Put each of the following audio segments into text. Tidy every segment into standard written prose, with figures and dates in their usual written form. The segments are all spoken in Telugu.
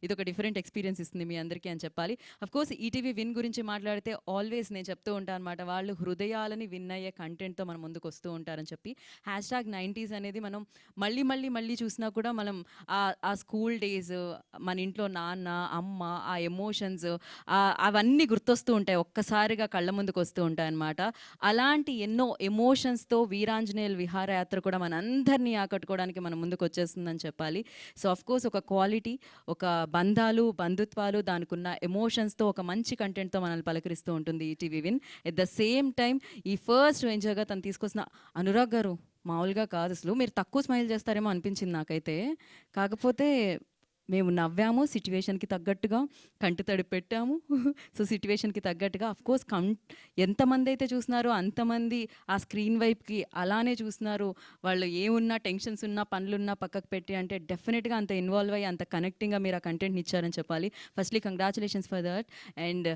ఇది ఒక డిఫరెంట్ ఎక్స్పీరియన్స్ ఇస్తుంది మీ అందరికీ అని చెప్పాలి. కోర్స్ ఈటీవీ విన్ గురించి మాట్లాడితే ఆల్వేస్ నేను చెప్తూ ఉంటాను అనమాట, వాళ్ళు హృదయాలని విన్ అయ్యే కంటెంట్తో మన ముందుకు వస్తూ ఉంటారని చెప్పి. #90s అనేది మనం మళ్ళీ మళ్ళీ మళ్ళీ చూసినా కూడా మనం ఆ స్కూల్ డేస్, మన ఇంట్లో నాన్న అమ్మ, ఆ ఎమోషన్స్ అవన్నీ గుర్తొస్తూ ఉంటాయి, ఒక్కసారిగా కళ్ళ ముందుకు వస్తూ ఉంటాయి అన్నమాట. అలాంటి ఎన్నో ఎమోషన్స్తో వీరాంజనేయుల విహారయాత్ర కూడా మనందరినీ ఆకట్టుకోవడానికి మన ముందుకు వచ్చేస్తుందని చెప్పాలి. సో కోర్స్ ఒక క్వాలిటీ, ఒక బంధాలు బంధుత్వాలు, దానికున్న ఎమోషన్స్తో ఒక మంచి కంటెంట్తో మనల్ని పలకరిస్తూ ఉంటుంది ETV win. At the same time ఈ ఫస్ట్ వెంచర్గా తను తీసుకొస్తున్న అనురాగ్ గారు మామూలుగా కాదు, అసలు మీరు తక్కువ స్మైల్ చేస్తారేమో అనిపించింది నాకైతే. కాకపోతే మేము నవ్వాము సిట్యువేషన్కి తగ్గట్టుగా, కంటి తడి పెట్టాము. సో సిట్యువేషన్కి తగ్గట్టుగా అఫ్కోర్స్ ఎంతమంది అయితే చూస్తున్నారో అంతమంది ఆ స్క్రీన్ వైపుకి అలానే చూస్తున్నారు. వాళ్ళు ఏమున్నా టెన్షన్స్ ఉన్నా పనులున్నా పక్కకు పెట్టి అంటే డెఫినెట్గా అంత ఇన్వాల్వ్ అయ్యి అంత కనెక్టింగ్గా మీరు ఆ కంటెంట్ని ఇచ్చారని చెప్పాలి. Firstly congratulations for that. And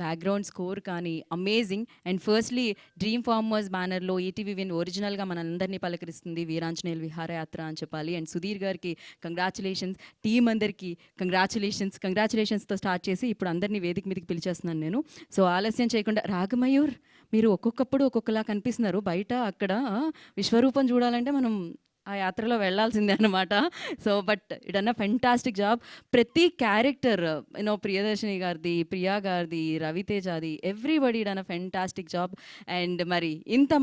background score కానీ amazing. And firstly dream farmers బ్యానర్లో ఈటీవీ విన్ ఒరిజినల్గా మనందరినీ పలకరిస్తుంది వీరాంజనేయుల విహారయాత్ర అని చెప్పాలి. అండ్ సుధీర్ గారికి కంగ్రాచులేషన్స్, టీమ్ అందరికీ కంగ్రాచులేషన్స్తో స్టార్ట్ చేసి ఇప్పుడు అందరినీ వేదిక మీదకి పిలిచేస్తున్నాను నేను. సో ఆలస్యం చేయకుండా, రాగమయూర్ మీరు ఒక్కొక్కప్పుడు ఒక్కొక్కలా కనిపిస్తున్నారు బయట అక్కడ, విశ్వరూపం చూడాలంటే మనం ఆ యాత్రలో వెళ్ళాల్సిందే అనమాట. సో బట్ ఇట్ అన్న ఫెంటాస్టిక్ జాబ్. ప్రతి క్యారెక్టర్ ప్రియదర్శిని గారిది, ప్రియా గారిది, రవితేజది, ఎవ్రీబడి ఇట్ అన్న ఫెంటాస్టిక్ జాబ్. అండ్ మరి ఇంత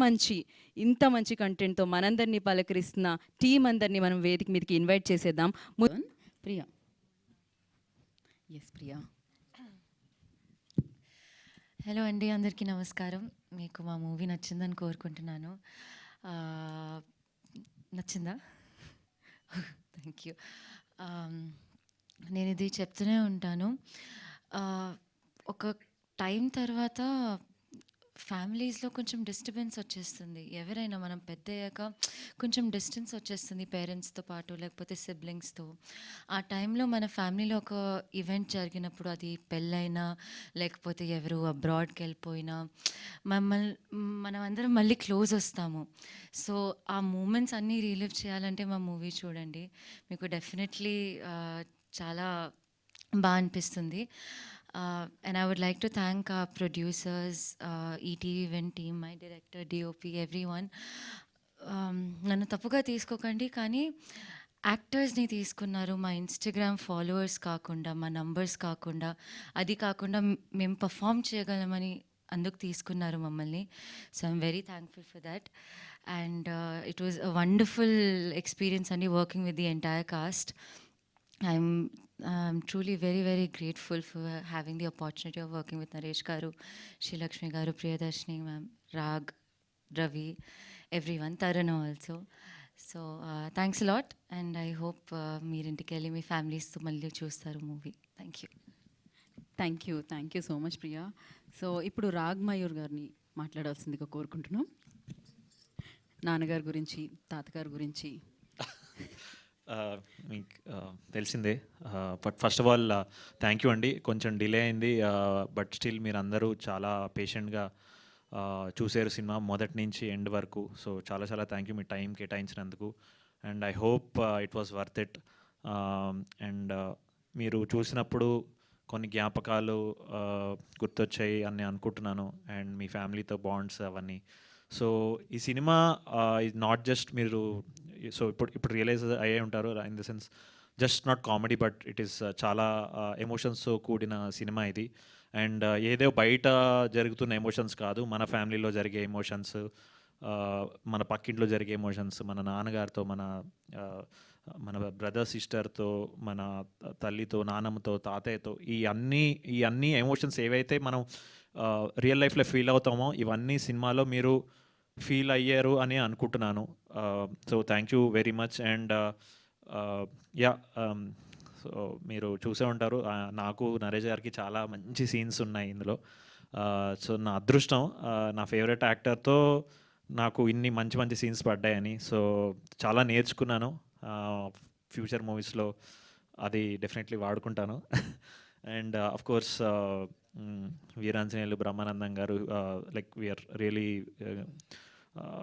మంచి కంటెంట్తో మనందరినీ పలకరిస్తున్న టీం అందరినీ మనం వేదిక మీదకి ఇన్వైట్ చేసేద్దాం. ప్రియా, ఎస్ ప్రియా. హలో అండి, అందరికీ నమస్కారం. మీకు మా మూవీ నచ్చిందని కోరుకుంటున్నాను. నచ్చిందా? Thank you. నేను ఇది చెప్తూనే ఉంటాను, ఒక టైం తర్వాత ఫ్యామిలీస్లో కొంచెం డిస్టర్బెన్స్ వచ్చేస్తుంది. ఎవరైనా మనం పెద్ద అయ్యాక కొంచెం డిస్టెన్స్ వచ్చేస్తుంది పేరెంట్స్తో పాటు, లేకపోతే సిబ్లింగ్స్తో. ఆ టైంలో మన ఫ్యామిలీలో ఒక ఈవెంట్ జరిగినప్పుడు, అది పెళ్ళైనా లేకపోతే ఎవరు అబ్రాడ్కి వెళ్ళిపోయినా, మనం అందరం మళ్ళీ క్లోజ్ వస్తాము. సో ఆ మూమెంట్స్ అన్నీ రీలివ్ చేయాలంటే మా మూవీ చూడండి, మీకు డెఫినెట్లీ చాలా బాగా అనిపిస్తుంది. And I would like to thank our producers, ETV Win team, my director, DOP, everyone. నన్ను తప్పుగా తీసుకోకండి, కానీ యాక్టర్స్ని తీసుకున్నారు మా ఇన్స్టాగ్రామ్ ఫాలోవర్స్ కాకుండా, మా నంబర్స్ కాకుండా, అది కాకుండా మేము పర్ఫామ్ చేయగలమని అందుకు తీసుకున్నారు మమ్మల్ని. So I'm very thankful for that. And it was a wonderful experience అండి working with the entire cast. I'm truly very, very grateful for having the opportunity of working with Naresh Garu, Shri Lakshmi Garu, Priyadarshini ma'am, Rag, Ravi, everyone, Tarun also. So thanks a lot, and I hope meer intiki velli mee families tho malli chustaru movie. Thank you. Thank you so much Priya. So ఇప్పుడు రాగమయూర్ గారిని మాట్లాడాల్సిందిగా కోరుకుంటున్నాం. నాన్నగారి గురించి, తాతగారి గురించి. మీకు తెలిసిందే. But first of all thank you అండి. కొంచెం డిలే అయింది, బట్ స్టిల్ మీరు అందరూ చాలా పేషెంట్గా చూసారు సినిమా మొదటి నుంచి ఎండ్ వరకు. సో చాలా చాలా థ్యాంక్ యూ మీ టైం కేటాయించినందుకు. And I hope it was worth it. And మీరు చూసినప్పుడు కొన్ని జ్ఞాపకాలు గుర్తొచ్చాయి అని అనుకుంటున్నాను, అండ్ మీ ఫ్యామిలీతో బాండ్స్ అవన్నీ. సో ఈ సినిమా ఇది నాట్ జస్ట్ మీరు సో ఇప్పుడు రియలైజ్ అయ్యే ఉంటారు, in the sense just not comedy, but it is చాలా ఎమోషన్స్తో కూడిన సినిమా ఇది. అండ్ ఏదో బయట జరుగుతున్న ఎమోషన్స్ కాదు, మన ఫ్యామిలీలో జరిగే ఎమోషన్స్, మన పక్కింట్లో జరిగే ఎమోషన్స్, మన నాన్నగారితో, మన బ్రదర్ సిస్టర్తో, మన తల్లితో, నాన్నమ్మతో, తాతయ్యతో, ఈ అన్ని ఎమోషన్స్ ఏవైతే మనం రియల్ లైఫ్లో ఫీల్ అవుతామో ఇవన్నీ సినిమాలో మీరు ఫీల్ అయ్యారు అని అనుకుంటున్నాను. So thank you very much. And yeah, so మీరు చూసే ఉంటారు, నాకు నరేష్ గారికి చాలా మంచి సీన్స్ ఉన్నాయి ఇందులో. సో నా అదృష్టం, నా ఫేవరెట్ యాక్టర్తో నాకు ఇన్ని మంచి మంచి సీన్స్ పడ్డాయని. సో చాలా నేర్చుకున్నాను, ఫ్యూచర్ మూవీస్లో అది డెఫినెట్లీ వాడుకుంటాను. And of course Veeranjaneyulu Brahmanandam garu, like we're really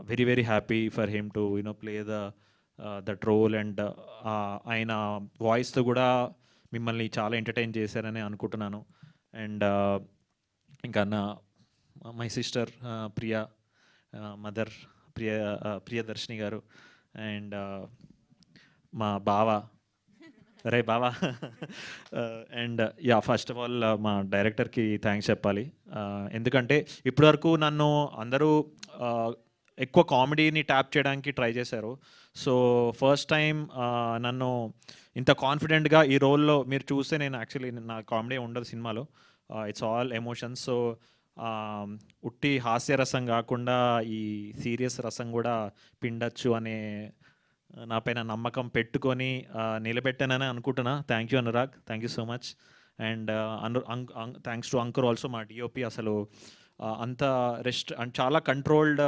very very happy for him to play that role. And ఆయన వాయిస్తో కూడా మిమ్మల్ని చాలా ఎంటర్టైన్ చేశారని అనుకుంటున్నాను. అండ్ ఇంకా my sister Priya, mother Priyadarshini గారు, అండ్ మా బావ, రే బావా. And yeah, first of all మా డైరెక్టర్కి థ్యాంక్స్ చెప్పాలి. ఎందుకంటే ఇప్పటివరకు నన్ను అందరూ ఎక్కువ కామెడీని ట్యాప్ చేయడానికి ట్రై చేశారు. సో ఫస్ట్ టైం నన్ను ఇంత కాన్ఫిడెంట్గా ఈ రోల్లో మీరు చూస్తే, నేను యాక్చువల్లీ నా కామెడీ ఉండదు సినిమాలో, ఇట్స్ ఆల్ ఎమోషన్స్. సో ఉట్టి హాస్యరసం కాకుండా ఈ సీరియస్ రసం కూడా పిండచ్చు అనే నా పైన నమ్మకం పెట్టుకొని నిలబెట్టానని అనుకుంటున్నా. Thank you Anurag, thank you so much. And thanks to Ankur also, మా డిఓపి. అసలు అంత రెస్ట్ అండ్ చాలా కంట్రోల్డ్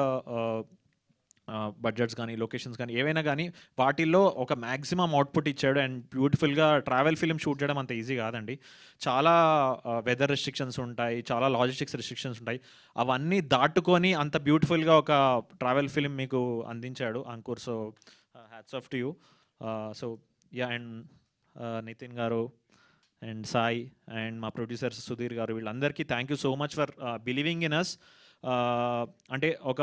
బడ్జెట్స్ కానీ లొకేషన్స్ కానీ ఏవైనా కానీ వాటిల్లో ఒక మ్యాక్సిమం అవుట్పుట్ ఇచ్చాడు. అండ్ బ్యూటిఫుల్గా ట్రావెల్ ఫిల్మ్ షూట్ చేయడం అంత ఈజీ కాదండి. చాలా వెదర్ రెస్ట్రిక్షన్స్ ఉంటాయి, చాలా లాజిస్టిక్స్ రెస్ట్రిక్షన్స్ ఉంటాయి. అవన్నీ దాటుకొని అంత బ్యూటిఫుల్గా ఒక ట్రావెల్ ఫిల్మ్ మీకు అందించాడు Ankur. So hats off to you. So ya, and Nitin garu and Sai and మా ప్రొడ్యూసర్ సుధీర్ గారు, వీళ్ళందరికీ thank you so much for believing in us. అంటే ఒక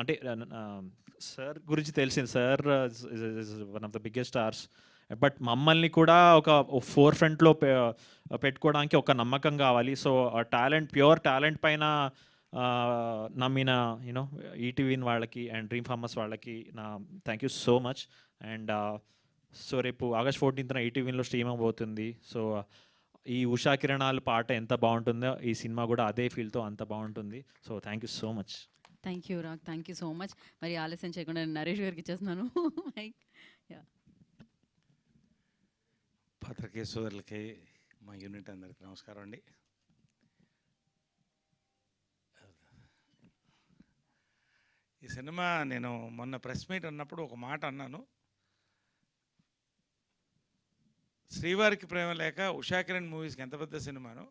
అంటే సార్ గురించి తెలిసింది, sir one of the biggest stars. But మమ్మల్ని కూడా ఒక ఫోర్ ఫ్రంట్లో పెట్టుకోవడానికి ఒక నమ్మకం కావాలి. సో టాలెంట్, ప్యూర్ టాలెంట్ పైన నమ్మిన యూనో ఈటీవీన్ వాళ్ళకి అండ్ డ్రీమ్ ఫార్మర్స్ వాళ్ళకి నా thank you so much. And so రేపు August 14th ఈటీవీలో స్ట్రీమ్ అవబోతుంది. సో ఈ ఉషా కిరణాలు పాట ఎంత బాగుంటుందో ఈ సినిమా కూడా అదే ఫీల్తో అంత బాగుంటుంది. So thank you so much. Thank you Rag, thank you so much. మరి ఆలస్యం చేయకుండా నేను నరేష్ గారికి ఇచ్చేస్తున్నాను మైక్. పాత్రికేయ సోదరులకి, మా యూనిట్ అందరికి నమస్కారం అండి. ఈ సినిమా నేను మొన్న ప్రెస్ మీట్ అన్నప్పుడు ఒక మాట అన్నాను. శ్రీవారికి ప్రేమ లేక ఉషా కిరణ్ మూవీస్కి ఎంత పెద్ద సినిమాను,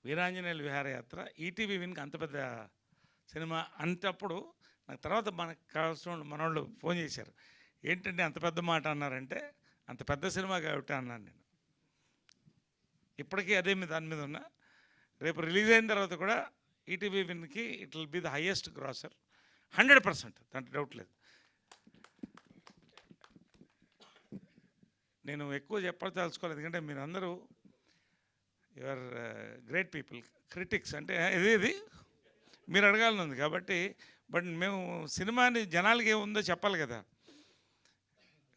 వీరాంజనేయుల విహారయాత్ర ఈటీవీ విన్కి అంత పెద్ద సినిమా అంటప్పుడు నాకు తర్వాత మనకు కావాల్సిన మనోళ్ళు ఫోన్ చేశారు. ఏంటంటే అంత పెద్ద మాట అన్నారంటే, అంత పెద్ద సినిమా కాబట్టి అన్నాను నేను. ఇప్పటికీ అదే దాని మీద ఉన్నా. రేపు రిలీజ్ అయిన తర్వాత కూడా ఈటీవీ విన్కి it will be the highest grosser 100%, దాంట్లో డౌట్ లేదు. నేను ఎక్కువ చెప్పదలుచుకోలేదు, ఎందుకంటే మీరు అందరూ యువర్ గ్రేట్ పీపుల్, క్రిటిక్స్ అంటే ఇది మీరు అడగాలని ఉంది కాబట్టి. బట్ మేము సినిమాని జనాలకి ఏముందో చెప్పాలి కదా.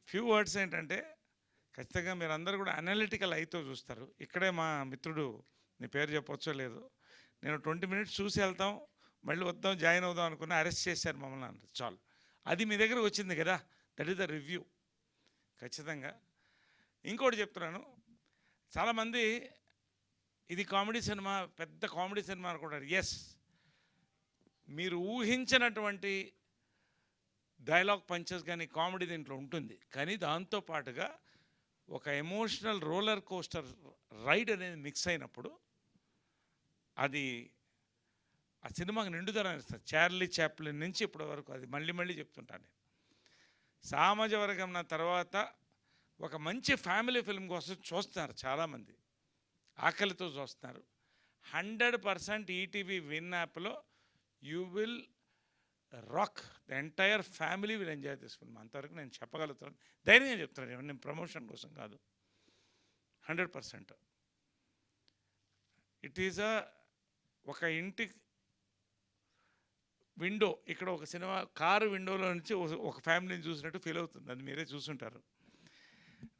ఫ్యూ వర్డ్స్ ఏంటంటే, ఖచ్చితంగా మీరు అందరూ కూడా అనలిటికల్ ఐతో చూస్తారు. ఇక్కడే మా మిత్రుడు, నీ పేరు చెప్పవచ్చో లేదు, నేను 20 minutes చూసి వెళ్తాం, మళ్ళీ వద్దాం జాయిన్ అవుదాం అనుకుని అరెస్ట్ చేశారు మమ్మల్ని అన్నారు. చాలు, అది మీ దగ్గర వచ్చింది కదా, దట్ ఈస్ ద రివ్యూ. ఖచ్చితంగా ఇంకోటి చెప్తున్నాను, చాలామంది ఇది కామెడీ సినిమా, పెద్ద కామెడీ సినిమా అనుకుంటారు. ఎస్, మీరు ఊహించినటువంటి డైలాగ్ పంచెస్ కానీ కామెడీ దీంట్లో ఉంటుంది. కానీ దాంతోపాటుగా ఒక ఎమోషనల్ రోలర్ కోస్టర్ రైడ్ అనేది మిక్స్ అయినప్పుడు అది ఆ సినిమాకి నిండుదనం ఇస్తుంది. చార్లీ చాప్లిన్ నుంచి ఇప్పటి వరకు అది మళ్ళీ మళ్ళీ చెప్తుంటాను నేను. సామాజ వర్గం నా తర్వాత ఒక మంచి ఫ్యామిలీ ఫిల్మ్ కోసం చూస్తున్నారు చాలామంది, ఆకలితో చూస్తున్నారు. 100% ఈటీవీ విన్ యాప్లో you will rock, the entire family will enjoy this film. అంతవరకు నేను చెప్పగలుగుతాను, ధైర్యంగా చెప్తున్నాను, నేను ప్రమోషన్ కోసం కాదు. 100% ఇట్ ఈజ్ ఒక ఇంటి విండో, ఇక్కడ ఒక సినిమా కారు విండోలో నుంచి ఒక ఫ్యామిలీని చూసినట్టు ఫీల్ అవుతుంది, అది మీరే చూసుంటారు.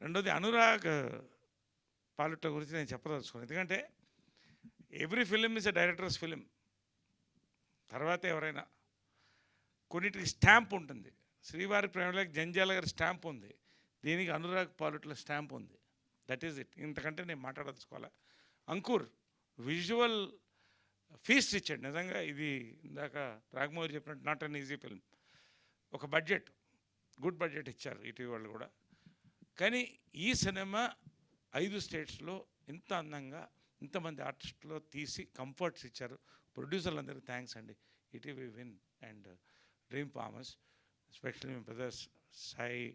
రెండోది అనురాగ్ పాలుట్ల గురించి నేను చెప్పదలుచుకోను, ఎందుకంటే every film is a directors film. తర్వాత ఎవరైనా కొన్నిటికి స్టాంప్ ఉంటుంది. శ్రీవారి ప్రేమలకు జంజాల గారి స్టాంప్ ఉంది, దీనికి అనురాగ్ పాలుట్ల స్టాంప్ ఉంది. దట్ ఈజ్ ఇట్, ఇంతకంటే నేను మాట్లాడదలుచుకోవాలా. అంకుర్ విజువల్ ఫీస్ట్ ఇచ్చాడు నిజంగా. ఇది ఇందాక రాఘమౌరి చెప్పినట్టు నాట్ అన్ ఈజీ ఫిల్మ్. ఒక బడ్జెట్, గుడ్ బడ్జెట్ ఇచ్చారు ఈటీవీ వాళ్ళు కూడా. కానీ ఈ సినిమా 5 స్టేట్స్లో ఇంత అందంగా ఇంతమంది ఆర్టిస్టులో తీసి కంఫర్ట్స్ ఇచ్చారు. ప్రొడ్యూసర్లందరికీ థ్యాంక్స్ అండి, ETV win and dream farmers, especially me brothers Sai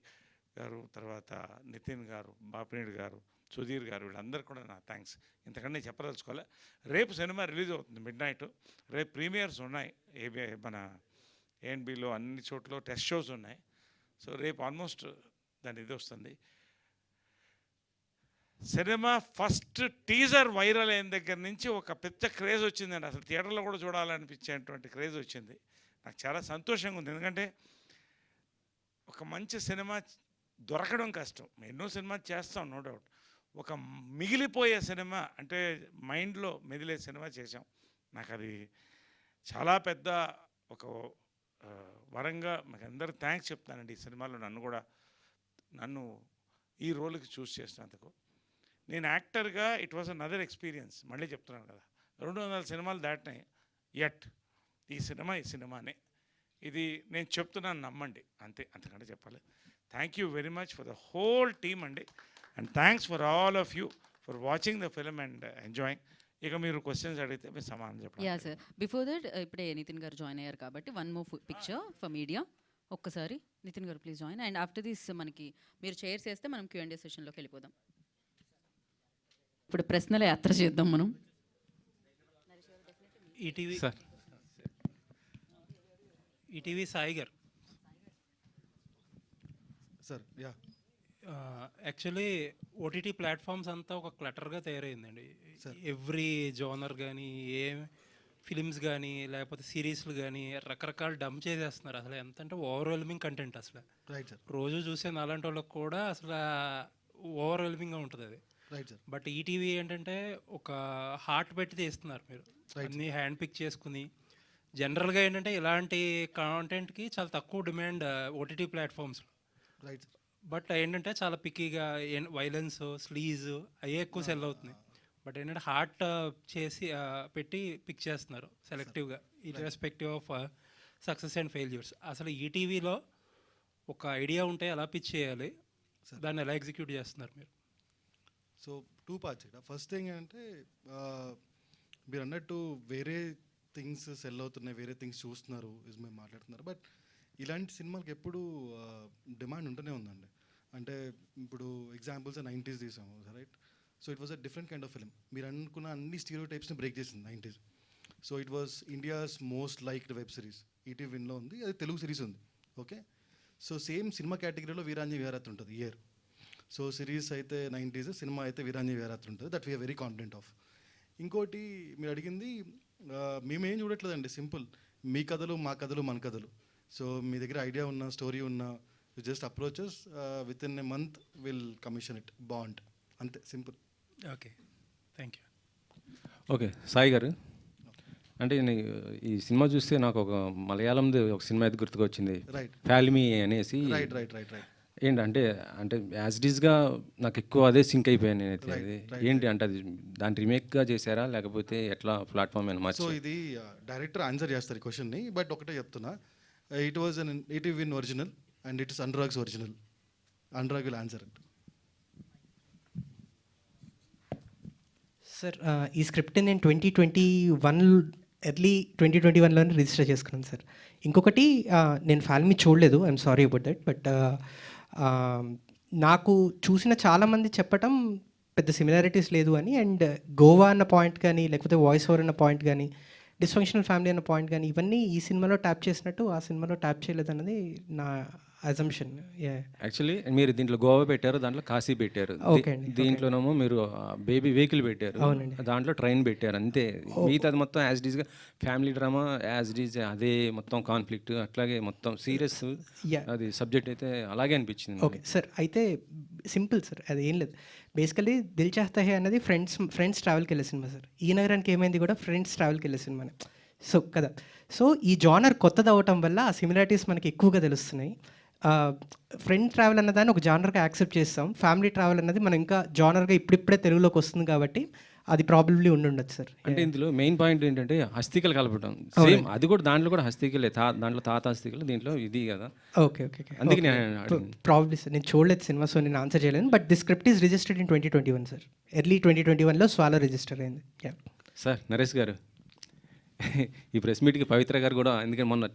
గారు, తర్వాత నితిన్ గారు, బాపినేడు గారు, సుధీర్ గారు, వీళ్ళందరూ కూడా నా థ్యాంక్స్. ఇంతకంటే చెప్పదలుచుకోలే. రేపు సినిమా రిలీజ్ అవుతుంది మిడ్నైట్. రేపు ప్రీమియర్స్ ఉన్నాయి, మన ఏఎన్బిలో అన్ని చోట్ల టెస్ట్ షోస్ ఉన్నాయి. సో రేపు ఆల్మోస్ట్ దాని ఇది వస్తుంది. సినిమా ఫస్ట్ టీజర్ వైరల్ అయిన దగ్గర నుంచి ఒక పెద్ద క్రేజ్ వచ్చిందండి. అసలు థియేటర్లో కూడా చూడాలనిపించేటువంటి క్రేజ్ వచ్చింది. నాకు చాలా సంతోషంగా ఉంది, ఎందుకంటే ఒక మంచి సినిమా దొరకడం కష్టం. ఎన్నో సినిమా చేస్తాం, నో డౌట్. ఒక మిగిలిపోయే సినిమా అంటే మైండ్లో మెదిలే సినిమా చేసాం. నాకు అది చాలా పెద్ద ఒక వరంగా మీకు అందరూ థ్యాంక్స్ చెప్తానండి. ఈ సినిమాలో నన్ను ఈ రోల్కి చూస్ చేసినందుకు. నేను యాక్టర్గా ఇట్ వాజ్ అనదర్ ఎక్స్పీరియన్స్. మళ్ళీ చెప్తున్నాను కదా, 200 సినిమాలు దాటినాయి. యట్ ఈ సినిమానే ఇది నేను చెప్తున్నాను, నమ్మండి, అంతే, అంతకంటే చెప్పాలి. Thank you very much for the whole team అండి. And thanks for all of you for watching the film and enjoying. ఇక మీరు క్వశ్చన్స్ అడిగితే మీరు సమాధానం చెప్పండి. యా సార్, బిఫోర్ దట్ ఇప్పుడే నితిన్ గారు జాయిన్ అయ్యారు కాబట్టి one more picture for media. ఒక్కసారి నితిన్ గారు please join. And after this మనకి మీరు చైర్స్ వేస్తే మనం Q&A సెషన్లోకి వెళ్ళిపోదాం. ఇప్పుడు ప్రశ్నల యాత్ర చేద్దాం మనం. ఈటీవీ సార్, ఈటీవీ సాయి గారు. Sir yeah, actually OTT platforms అంతా ఒక క్లటర్గా తయారైందండి. సార్. ఎవ్రీ జోనర్ కానీ, ఏ ఫిలిమ్స్ కానీ, లేకపోతే సిరీస్లు కానీ రకరకాల డంప్ చేసేస్తున్నారు. అసలు ఎంత అంటే ఓవర్వెల్మింగ్ కంటెంట్. అసలు రైట్ సార్, రోజు చూసే నాలాంటి వాళ్ళకి కూడా అసలు ఓవర్వెల్మింగ్గా ఉంటుంది అది. Right sir. బట్ ఈటీవీ ఏంటంటే ఒక హార్ట్ పెట్టి తీస్తున్నారు మీరు. Right. అన్నీ హ్యాండ్ పిక్ చేసుకుని. జనరల్గా ఏంటంటే ఇలాంటి కాంటెంట్కి చాలా తక్కువ డిమాండ్ ఓటీటీ ప్లాట్ఫామ్స్లో. Right sir. బట్ ఏంటంటే చాలా పిక్కీగా వైలెన్స్, స్లీజ్ అయ్యే ఎక్కువ సెల్ అవుతున్నాయి. బట్ ఏంటంటే హార్ట్ చేసి పెట్టి పిక్ చేస్తున్నారు సెలెక్టివ్గా, irrespective of success and failures. అసలు ఈటీవీలో ఒక ఐడియా ఉంటే ఎలా పిచ్ చేయాలి, దాన్ని ఎలా ఎగ్జిక్యూట్ చేస్తున్నారు మీరు? సో 2 parts ఇక్కడ. ఫస్ట్ థింగ్ అంటే మీరు అన్నట్టు వేరే థింగ్స్ సెల్ అవుతున్నాయి, వేరే థింగ్స్ చూస్తున్నారు మేము మాట్లాడుతున్నారు. బట్ ఇలాంటి సినిమాలకు ఎప్పుడు డిమాండ్ ఉంటూనే ఉందండి. అంటే ఇప్పుడు ఎగ్జాంపుల్స్ 90s తీసాము, right? So it was a different kind of film. మీరు అనుకున్న అన్ని స్టీరియో టైప్స్ని బ్రేక్ చేసింది 90s. So it was India's most liked web series. ETV విన్లో ఉంది, అది తెలుగు సిరీస్ ఉంది. ఓకే, సో సేమ్ సినిమా కేటగిరీలో వీరాంజీ విహారత్ ఉంటుంది ఇయర్. సో సిరీస్ అయితే 90s, సినిమా అయితే వీరాంజీ విహారత్ ఉంటుంది. That we are very confident of. ఇంకోటి మీరు అడిగింది, మేమేం చూడట్లేదండి, సింపుల్. మీ కథలు, మా కథలు, మన కథలు. సో మీ దగ్గర ఐడియా ఉన్న, స్టోరీ ఉన్న, you just approaches, with in a month will commission it, bond, అంతే, simple. Okay, thank you. Okay Sai garu, అంటే ఈ సినిమా చూస్తే నాకు ఒక మలయాళంది ఒక సినిమా అయితే గుర్తుకొచ్చింది, రైట్ ఫ్యాల్మీ అనేసి. రైట్ రైట్ రైట్ రైట్ ఏంటంటే అంటే యాజ్ ఇట్ ఈస్గా నాకు ఎక్కువ అదే సింక్ అయిపోయాను నేనైతే. అది ఏంటి అంటే అది దాన్ని రీమేక్గా చేశారా లేకపోతే ఎట్లా ప్లాట్ఫామ్ అయినా మార్చి? సో ఇది డైరెక్టర్ ఆన్సర్ చేస్తారు ఈ క్వశ్చన్ని, బట్ ఒకటే చెప్తున్నా, it was an ETV win original and it is Anurag's original. Anurag will answer it. Sir ఈ స్క్రిప్ట్ నేను 2021 ఎర్లీ 2021లోనే రిజిస్టర్ చేసుకున్నాను సార్. ఇంకొకటి నేను ఫ్యాల్మీ చూడలేదు, I'm sorry about that. But నాకు చూసిన చాలామంది చెప్పటం పెద్ద సిమిలారిటీస్ లేదు అని. అండ్ గోవా అన్న పాయింట్ కానీ, లేకపోతే వాయిస్ ఓవర్ అన్న పాయింట్ కానీ, డిస్ఫంక్షనల్ ఫ్యామిలీ అన్న పాయింట్ కానీ, ఇవన్నీ ఈ సినిమాలో ట్యాప్ చేసినట్టు ఆ సినిమాలో ట్యాప్ చేయలేదన్నది నా అజంప్షన్. యాక్చువల్లీ మీరు దీంట్లో గోవా పెట్టారు, దాంట్లో కాశీ పెట్టారు, ఓకే అండి. దీంట్లోనేమో మీరు బేబీ వెహికల్ పెట్టారు, అవునండి. దాంట్లో ట్రైన్ పెట్టారు, అంతే. మిగతాది మొత్తం యాజ్ ఇట్ ఈస్గా family drama, as it is అదే మొత్తం కాన్ఫ్లిక్ట్, అట్లాగే మొత్తం సీరియస్ అది సబ్జెక్ట్ అయితే అలాగే అనిపించింది. ఓకే సార్, అయితే సింపుల్ సార్, అది ఏం లేదు. బేసికలీ దిల్ చాహతా హై అన్నది ఫ్రెండ్స్ ట్రావెల్కి వెళ్ళే సినిమా సార్. ఈ నగరానికి ఏమైంది కూడా ఫ్రెండ్స్ ట్రావెల్కి వెళ్ళే సినిమానే. సో కదా, సో ఈ జానర్ కొత్తది అవటం వల్ల ఆ సిమిలారిటీస్ మనకి ఎక్కువగా తెలుస్తున్నాయి. ఫ్రెండ్ ట్రావెల్ అన్నదాన్ని ఒక జానర్గా యాక్సెప్ట్ చేస్తాం. ఫ్యామిలీ ట్రావెల్ అన్నది మనం ఇంకా జానర్గా ఇప్పుడిప్పుడే తెలుగులోకి వస్తుంది కాబట్టి అది ప్రాబబ్లీ ఉండొచ్చు సార్. అంటే ఇందులో మెయిన్ పాయింట్ ఏంటంటే హస్తికలు కలపడం, సేమ్ అది కూడా దాంట్లో కూడా హస్తికలే, దాంట్లో తాత హస్తికలు, దీంట్లో ఇది కదా. ఓకే ఓకే అందుకే నేను ప్రాబ్లీ సార్, నేను చూడలేదు సినిమా, సో నేను ఆన్సర్ చేయలేను. But the script is registered in 2021 sir. Early 2021లో స్వాలో రిజిస్టర్ అయింది. సార్ నరేష్ గారు, ఈ ప్రెస్ మీట్కి పవిత్ర గారు కూడా, ఎందుకంటే మొన్న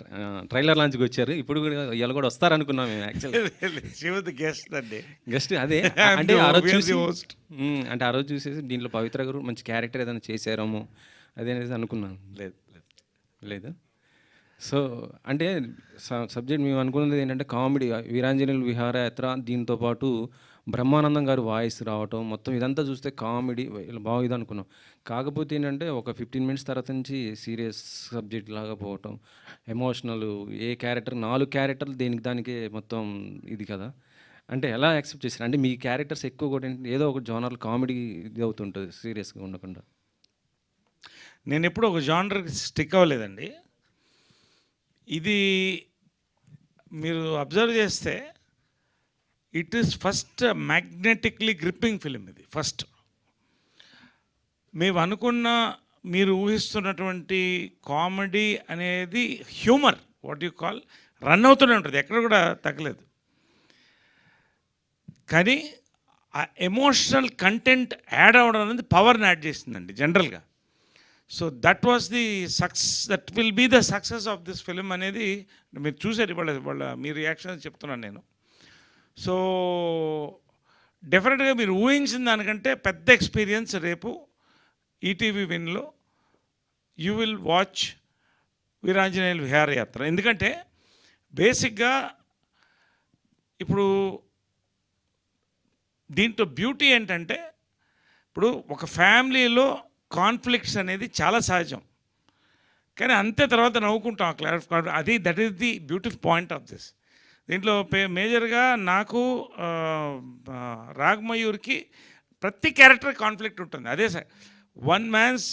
ట్రైలర్ లాంచ్కి వచ్చారు, ఇప్పుడు కూడా ఇవాళ కూడా వస్తారనుకున్నాం మేము యాక్చువల్లీ గెస్ట్ అండి. జస్ట్ అదే I'm అంటే the ఆ రోజు obvious చూసి host. అంటే ఆ రోజు చూసేసి దీంట్లో పవిత్ర గారు మంచి క్యారెక్టర్ ఏదైనా చేశారేమో అదే అనేది అనుకున్నాను. లేదు లేదు. సో అంటే సబ్జెక్ట్ మేము అనుకున్నది ఏంటంటే కామెడీ, వీరాంజనేయులు విహారయాత్ర, దీంతో పాటు బ్రహ్మానందం గారు వాయిస్ రావటం, మొత్తం ఇదంతా చూస్తే కామెడీ బాగుంది అనుకున్నాం. కాకపోతే ఏంటంటే ఒక 15 మినిట్స్ తర్వాత నుంచి సీరియస్ సబ్జెక్ట్ లాగా పోవటం, ఎమోషనల్, ఏ క్యారెక్టర్ 4 క్యారెక్టర్లు దేనికి దానికే మొత్తం ఇది కదా. అంటే ఎలా యాక్సెప్ట్ చేశారు? అంటే మీ క్యారెక్టర్స్ ఎక్కువ కూడా ఏదో ఒక జోనర్ కామెడీ ఇది అవుతుంటుంది సీరియస్గా ఉండకుండా. నేను ఎప్పుడు ఒక జానర్కి స్టిక్ అవ్వలేదండి. ఇది మీరు అబ్జర్వ్ చేస్తే it is first magnetically gripping film. ఇది ఫస్ట్ మేము అనుకున్న, మీరు ఊహిస్తున్నటువంటి కామెడీ అనేది humour, what you call, run అవుతూనే ఉంటుంది, ఎక్కడ కూడా తగ్గలేదు. కానీ ఆ ఎమోషనల్ కంటెంట్ యాడ్ అవ్వడం అనేది పవర్ని యాడ్ చేసిందండి జనరల్గా. So that was the that will be the success of this film అనేది మీరు చూసారు వాళ్ళ మీ రియాక్షన్ చెప్తున్నాను నేను. సో డెఫినెట్గా మీరు ఊహించిన దానికంటే పెద్ద ఎక్స్పీరియన్స్ రేపు ఈటీవీ విన్లో you will watch Veeranjaneyulu Viharayatra. ఎందుకంటే బేసిక్గా ఇప్పుడు దీంట్లో బ్యూటీ ఏంటంటే, ఇప్పుడు ఒక ఫ్యామిలీలో కాన్ఫ్లిక్ట్స్ అనేది చాలా సహజం, కానీ అంతే తర్వాత నవ్వుకుంటాం క్లారిఫై. అది that is the beautiful point of this. దీంట్లో మేజర్గా నాకు రాగమయూర్కి ప్రతి క్యారెక్టర్ కాన్ఫ్లిక్ట్ ఉంటుంది. అదే sir, one man's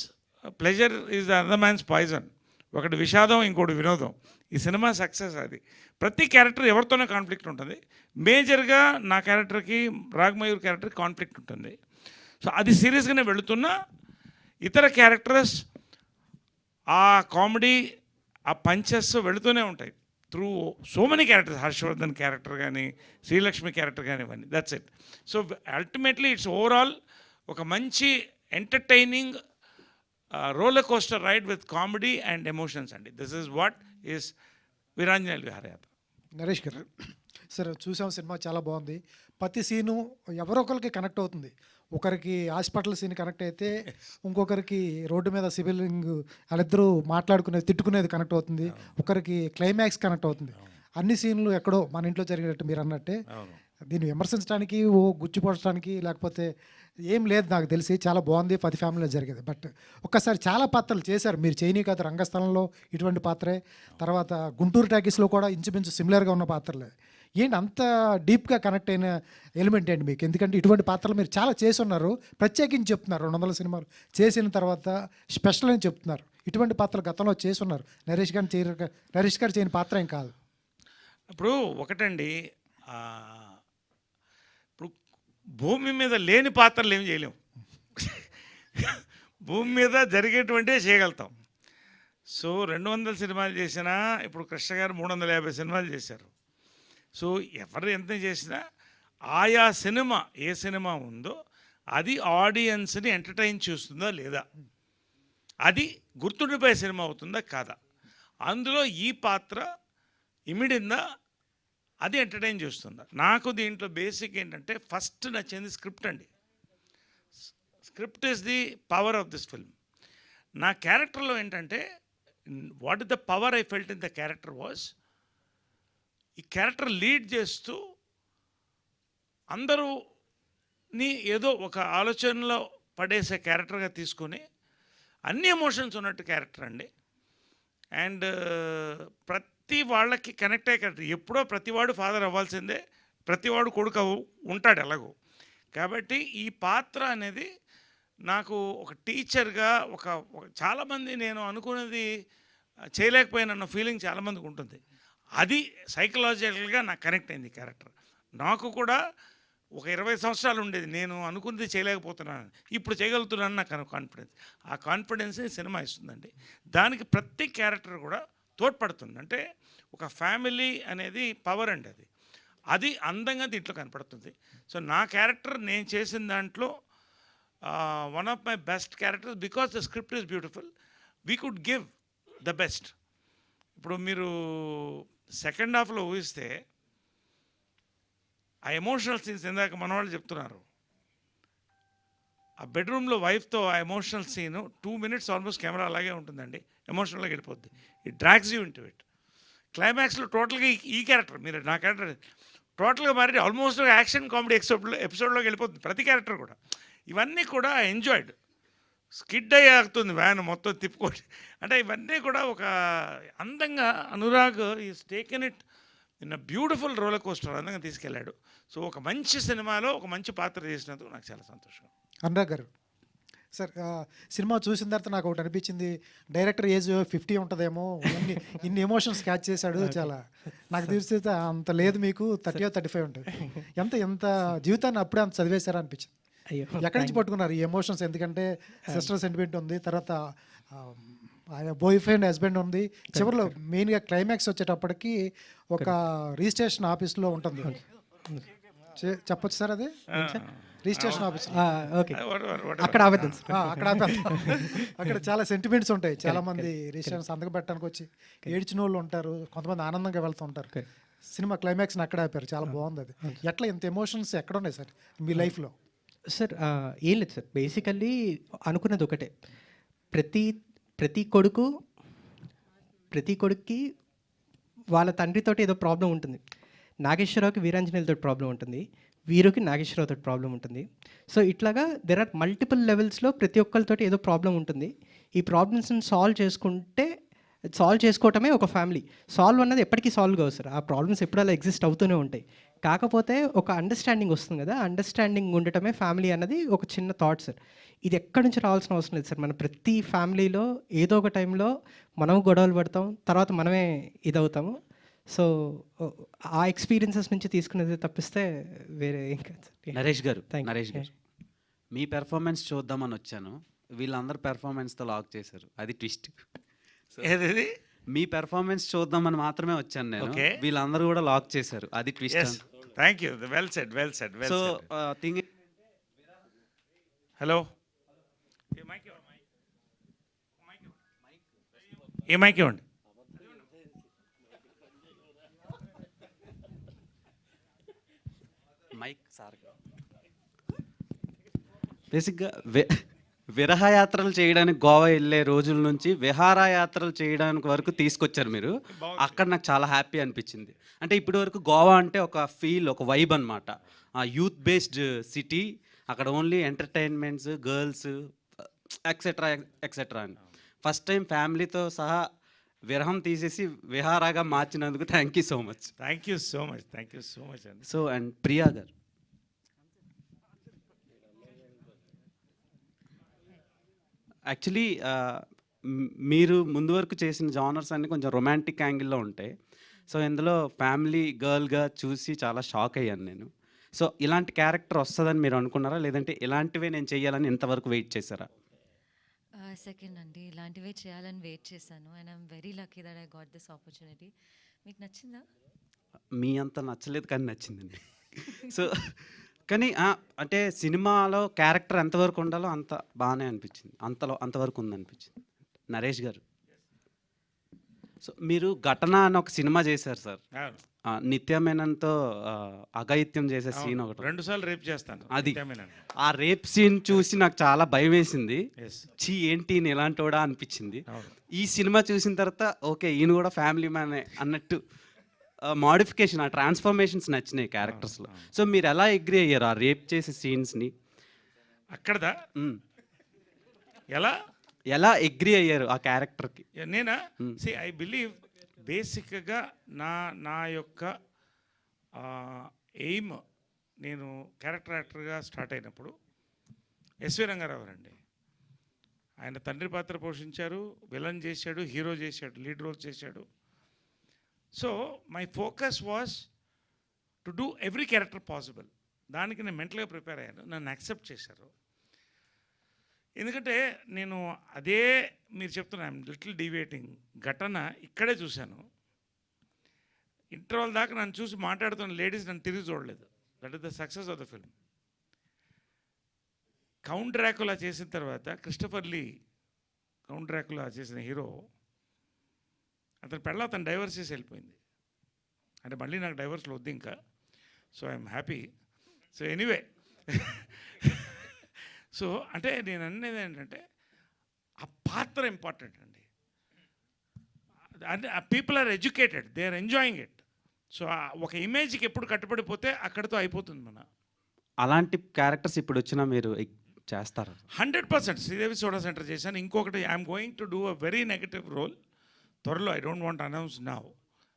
pleasure is the other man's poison. ఒకటి విషాదం, ఇంకోటి వినోదం. ఈ సినిమా సక్సెస్ అది. ప్రతి క్యారెక్టర్ ఎవరితోనే కాన్ఫ్లిక్ట్ ఉంటుంది. మేజర్గా నా క్యారెక్టర్కి, రాగమయూర్ క్యారెక్టర్కి కాన్ఫ్లిక్ట్ ఉంటుంది. సో అది సీరియస్గానే వెళుతున్నా ఇతర క్యారెక్టర్స్ ఆ కామెడీ, ఆ పంచెస్ వెళుతూనే ఉంటాయి through so many characters. Harshavardhan character కానీ, శ్రీలక్ష్మి క్యారెక్టర్ కానీ, ఇవన్నీ. That's it. So ultimately it's overall ఒక మంచి entertaining roller coaster ride with comedy and emotions అండి. This is what is Veeranjaneyulu Viharayatra. Naresh garu sir, చూసాం సినిమా చాలా బాగుంది. ప్రతి సీను ఎవరో ఒకరికి కనెక్ట్ అవుతుంది. ఒకరికి హాస్పిటల్ సీన్ కనెక్ట్ అయితే ఇంకొకరికి రోడ్డు మీద సివిలింగ్ వాళ్ళిద్దరూ మాట్లాడుకునేది, తిట్టుకునేది కనెక్ట్ అవుతుంది. ఒకరికి క్లైమాక్స్ కనెక్ట్ అవుతుంది. అన్ని సీన్లు ఎక్కడో మన ఇంట్లో జరిగేటట్టు మీరు అన్నట్టే. దీన్ని విమర్శించడానికి, ఓ గుచ్చిపరచడానికి లేకపోతే ఏం లేదు, నాకు తెలిసి చాలా బాగుంది. 10 ఫ్యామిలీలో జరిగేది. బట్ ఒక్కసారి చాలా పాత్రలు చేశారు మీరు, చేయని కాదు. రంగస్థలంలో ఇటువంటి పాత్రే, తర్వాత గుంటూరు టాకీస్లో కూడా ఇంచుమించు సిమిలర్గా ఉన్న పాత్రలే. ఏంటి అంత డీప్గా కనెక్ట్ అయిన ఎలిమెంట్ ఏంటి మీకు? ఎందుకంటే ఇటువంటి పాత్రలు మీరు చాలా చేసి ఉన్నారు, ప్రత్యేకించి చెప్తున్నారు. 200 సినిమాలు చేసిన తర్వాత స్పెషల్ అని చెప్తున్నారు. ఇటువంటి పాత్రలు గతంలో చేసి ఉన్నారు. నరేష్ గారు చేయని పాత్ర ఏం కాదు. ఇప్పుడు ఒకటండి, ఇప్పుడు భూమి మీద లేని పాత్రలు ఏం చేయలేము. భూమి మీద జరిగేటువంటివే చేయగలుగుతాం. సో 200 సినిమాలు చేసినా, ఇప్పుడు కృష్ణ గారు 350 సినిమాలు చేశారు. సో ఎవరు ఎంత చేసినా ఆయా సినిమా, ఏ సినిమా ఉందో అది ఆడియన్స్ని ఎంటర్టైన్ చేస్తుందా లేదా, అది గుర్తుండిపోయే సినిమా అవుతుందా కాదా, అందులో ఈ పాత్ర ఇమిడిందా, అది ఎంటర్టైన్ చేస్తుందా. నాకు దీంట్లో బేసిక్ ఏంటంటే ఫస్ట్ నచ్చింది స్క్రిప్ట్ అండి. Script is the power of this film. నా క్యారెక్టర్లో ఏంటంటే what is the power I felt in the character was, ఈ క్యారెక్టర్ లీడ్ చేస్తూ అందరూని ఏదో ఒక ఆలోచనలో పడేసే క్యారెక్టర్గా తీసుకొని అన్ని ఎమోషన్స్ ఉన్నట్టు క్యారెక్టర్ అండి. అండ్ ప్రతి వాళ్ళకి కనెక్ట్ అయ్యే క్యారెక్టర్. ఎప్పుడో ప్రతివాడు ఫాదర్ అవ్వాల్సిందే, ప్రతివాడు కొడుకు ఉంటాడు ఎలాగో. కాబట్టి ఈ పాత్ర అనేది నాకు ఒక టీచర్గా, ఒక చాలామంది నేను అనుకున్నది చేయలేకపోయినన్న ఫీలింగ్ చాలామందికి ఉంటుంది. అది సైకలాజికల్గా నాకు కనెక్ట్ అయింది క్యారెక్టర్. నాకు కూడా ఒక 20 సంవత్సరాలు ఉండేది, నేను అనుకున్నది చేయలేకపోతున్నాను, ఇప్పుడు చేయగలుగుతున్నాను నాకు కాన్ఫిడెన్స్. ఆ కాన్ఫిడెన్స్ని సినిమా ఇస్తుందండి. దానికి ప్రతి క్యారెక్టర్ కూడా తోడ్పడుతుంది. అంటే ఒక ఫ్యామిలీ అనేది పవర్ అండి, అది అందంగా దీంట్లో కనపడుతుంది. సో నా క్యారెక్టర్ నేను చేసిన దాంట్లో one of my best characters, because the script is beautiful. We could give the best. ఇప్పుడు మీరు సెకండ్ హాఫ్లో ఊహిస్తే ఆ ఎమోషనల్ సీన్స్ ఇందాక మనవాళ్ళు చెప్తున్నారు, ఆ బెడ్రూమ్లో వైఫ్తో ఆ emotional scene 2 minutes almost camera అలాగే ఉంటుందండి, ఎమోషనల్గా వెళ్ళిపోద్ది. It drags you into it. క్లైమాక్స్లో టోటల్గా ఈ క్యారెక్టర్, మీరు నా క్యారెక్టర్ టోటల్గా మారి ఆల్మోస్ట్ యాక్షన్ కామెడీ ఎపిసోడ్లోకి వెళ్ళిపోతుంది ప్రతి క్యారెక్టర్ కూడా. ఇవన్నీ కూడా ఎంజాయ్డ్. స్కిడ్ అయ్యాగుతుంది వ్యాన్ మొత్తం తిప్పుకోండి అంటే ఇవన్నీ కూడా ఒక అందంగా Anurag is taken it in a beautiful roller coaster అందంగా తీసుకెళ్ళాడు. సో ఒక మంచి సినిమాలో ఒక మంచి పాత్ర చేసినందుకు నాకు చాలా సంతోషం. అనురాగ్ గారు సార్, సినిమా చూసిన తర్వాత నాకు ఒకటి అనిపించింది, డైరెక్టర్ ఏజ్ 50 ఉంటుందేమో, ఇన్ని ఎమోషన్స్ క్యాచ్ చేశాడు. చాలా నాకు తెలిసి అంత లేదు, మీకు 30 or 35 ఉంటుంది. ఎంత జీవితాన్ని అప్పుడే అంత చదివేశారా అనిపించింది. అయ్యో, ఎక్కడి నుంచి పట్టుకున్నారు ఈ ఎమోషన్స్? ఎందుకంటే సిస్టర్ సెంటిమెంట్ ఉంది, తర్వాత బాయ్ ఫ్రెండ్ హస్బెండ్ ఉంది, చివరిలో మెయిన్గా క్లైమాక్స్ వచ్చేటప్పటికి ఒక రిజిస్ట్రేషన్ ఆఫీస్లో ఉంటుంది. చెప్పొచ్చు సార్ అది? Registration office. ఓకే, అక్కడ ఆపేద్దాం సార్. అక్కడ చాలా సెంటిమెంట్స్ ఉంటాయి. చాలా మంది రిజిస్ట్రేషన్ సంతకం పెట్టడానికి వచ్చి ఏడ్చిన వాళ్ళు ఉంటారు, కొంతమంది ఆనందంగా వెళ్తూ ఉంటారు. సినిమా క్లైమాక్స్ని అక్కడ ఆపారు, చాలా బాగుంది అది. ఎట్లా ఇంత ఎమోషన్స్ ఎక్కడ ఉన్నాయి సార్ మీ లైఫ్లో? సార్ ఏం లేదు సార్, బేసికల్లీ అనుకున్నది ఒకటే, ప్రతి కొడుక్కి వాళ్ళ తండ్రితోటి ఏదో ప్రాబ్లం ఉంటుంది. నాగేశ్వరరావుకి వీరాంజనేయులతో ప్రాబ్లం ఉంటుంది, వీరుకి నాగేశ్వరరావుతో ప్రాబ్లం ఉంటుంది. సో ఇట్లాగా దెర్ ఆర్ మల్టిపుల్ లెవెల్స్లో ప్రతి ఒక్కరితోటి ఏదో ప్రాబ్లం ఉంటుంది. ఈ ప్రాబ్లమ్స్ని సాల్వ్ చేసుకోవటమే ఒక ఫ్యామిలీ. సాల్వ్ అన్నది ఎప్పటికీ సాల్వ్ కావు సార్, ఆ ప్రాబ్లమ్స్ ఎప్పుడు అలా ఎగ్జిస్ట్ అవుతూనే ఉంటాయి. కాకపోతే ఒక అండర్స్టాండింగ్ వస్తుంది కదా, అండర్స్టాండింగ్ ఉండటమే ఫ్యామిలీ అన్నది ఒక చిన్న థాట్ సార్. ఇది ఎక్కడి నుంచి రావాల్సిన అవసరం లేదు సార్. మన ప్రతి ఫ్యామిలీలో ఏదో ఒక టైంలో మనం గొడవలు పడతాం, తర్వాత మనమే ఇదవుతాము. సో ఆ ఎక్స్పీరియన్సెస్ నుంచి తీసుకునేది తప్పిస్తే వేరే ఇంకా. నరేష్ గారు, Thank you. నరేష్ గారు, మీ పెర్ఫార్మెన్స్ చూద్దామని వచ్చాను, వీళ్ళందరూ పెర్ఫార్మెన్స్తో లాక్ చేశారు, అది ట్విస్ట్. ఏది మీ పెర్ఫార్మెన్స్ చూద్దామని మాత్రమే వచ్చాను నేను, Okay. వీళ్ళందరూ కూడా లాక్ చేశారు, అది twist. Thank you, well said. So thing hello, ఏ మైక్ ఇవ్వండి. మైక్ సార్, బేసిక్గా విరహయాత్రలు చేయడానికి గోవా వెళ్ళే రోజుల నుంచి విహారయాత్రలు చేయడానికి వరకు తీసుకొచ్చారు మీరు. అక్కడ నాకు చాలా హ్యాపీ అనిపించింది. అంటే ఇప్పటి వరకు గోవా అంటే ఒక ఫీల్, ఒక వైబ్ అనమాట, యూత్ బేస్డ్ సిటీ, అక్కడ only entertainments, girls etcetera etcetera అని. ఫస్ట్ టైం ఫ్యామిలీతో సహా విరహం తీసేసి విహారాగా మార్చినందుకు thank you so much. Thank you so much అండి. So and Priya garu, actually మీరు ముందు వరకు చేసిన జానర్స్ అన్నీ కొంచెం రొమాంటిక్ యాంగిల్లో ఉంటాయి. సో ఇందులో ఫ్యామిలీ గర్ల్గా చూసి చాలా షాక్ అయ్యాను నేను. సో ఇలాంటి క్యారెక్టర్ వస్తుందని మీరు అనుకున్నారా, లేదంటే ఇలాంటివే నేను చేయాలని ఇంతవరకు వెయిట్ చేశారా? సెకండ్ అండి, ఇలాంటివే చేయాలని వెయిట్ చేశాను. And I'm very lucky that I got this opportunity. మీకు నచ్చిందా? మీ అంత నచ్చలేదు కానీ నచ్చిందండి. సో కానీ అంటే సినిమాలో క్యారెక్టర్ ఎంతవరకు ఉండాలో అంత బాగానే అనిపించింది, అంతవరకు ఉందనిపించింది. నరేష్ గారు, సో మీరు ఘటన అని ఒక సినిమా చేశారు సార్, నిత్య మేనన్తో అఘాయిత్యం చేసే సీన్ ఒకటి, 2 సార్లు రేప్ చేస్తాను అది. ఆ రేప్ సీన్ చూసి నాకు చాలా భయం వేసింది. Yes. చీ ఏంటి ఈయన ఇలాంటి వాడా అనిపించింది. అవును. ఈ సినిమా చూసిన తర్వాత ఓకే ఈయన కూడా ఫ్యామిలీ మ్యానే అన్నట్టు మోడిఫికేషన్, ఆ ట్రాన్స్ఫర్మేషన్స్ నచ్చినాయి క్యారెక్టర్స్లో. సో మీరు ఎలా అగ్రీ అయ్యారు ఆ రేప్ చేసే సీన్స్ని? అక్కడదా ఎలా అగ్రీ అయ్యారు ఆ క్యారెక్టర్కి? నేనా సి ఐ బిలీవ్ బేసిక్గా నా యొక్క ఎయిమ్, నేను క్యారెక్టర్ యాక్టర్గా స్టార్ట్ అయినప్పుడు ఎస్వి రంగారావు అండి, ఆయన తండ్రి పాత్ర పోషించారు, విలన్ చేశాడు, హీరో చేశాడు, లీడ్ రోల్ చేశాడు. So my focus was to do every character possible. దానికి నేను మెంటల్గా ప్రిపేర్ అయ్యాను, నన్ను యాక్సెప్ట్ చేశారు. ఎందుకంటే నేను అదే మీరు చెప్తున్నాను లిటిల్ డివేటింగ్ ఘటన ఇక్కడే చూశాను. ఇంటర్వల్ దాకా నన్ను చూసి మాట్లాడుతున్న లేడీస్ నన్ను తిరిగి చూడలేదు. That is the success of the film. Count Dracula చేసిన తర్వాత క్రిస్టఫర్ లీ, కౌంట్ డ్రాకులా చేసిన హీరో, అతని పెళ్ళ అతను డైవర్స్ చేసి వెళ్ళిపోయింది. అంటే మళ్ళీ నాకు డైవర్స్లో వద్దు ఇంకా. So I'm happy. So anyway so అంటే నేను అనేది ఏంటంటే ఆ పాత్ర ఇంపార్టెంట్ అండి. అంటే people are educated, they are enjoying it. So ఒక ఇమేజ్కి ఎప్పుడు కట్టుబడిపోతే అక్కడితో అయిపోతుంది మన. అలాంటి క్యారెక్టర్స్ ఇప్పుడు వచ్చినా మీరు చేస్తారు? 100% శ్రీదేవి సోడా సెంటర్ చేశాను. ఇంకొకటి I'm going to do a very negative role త్వరలో. I don't want announce now.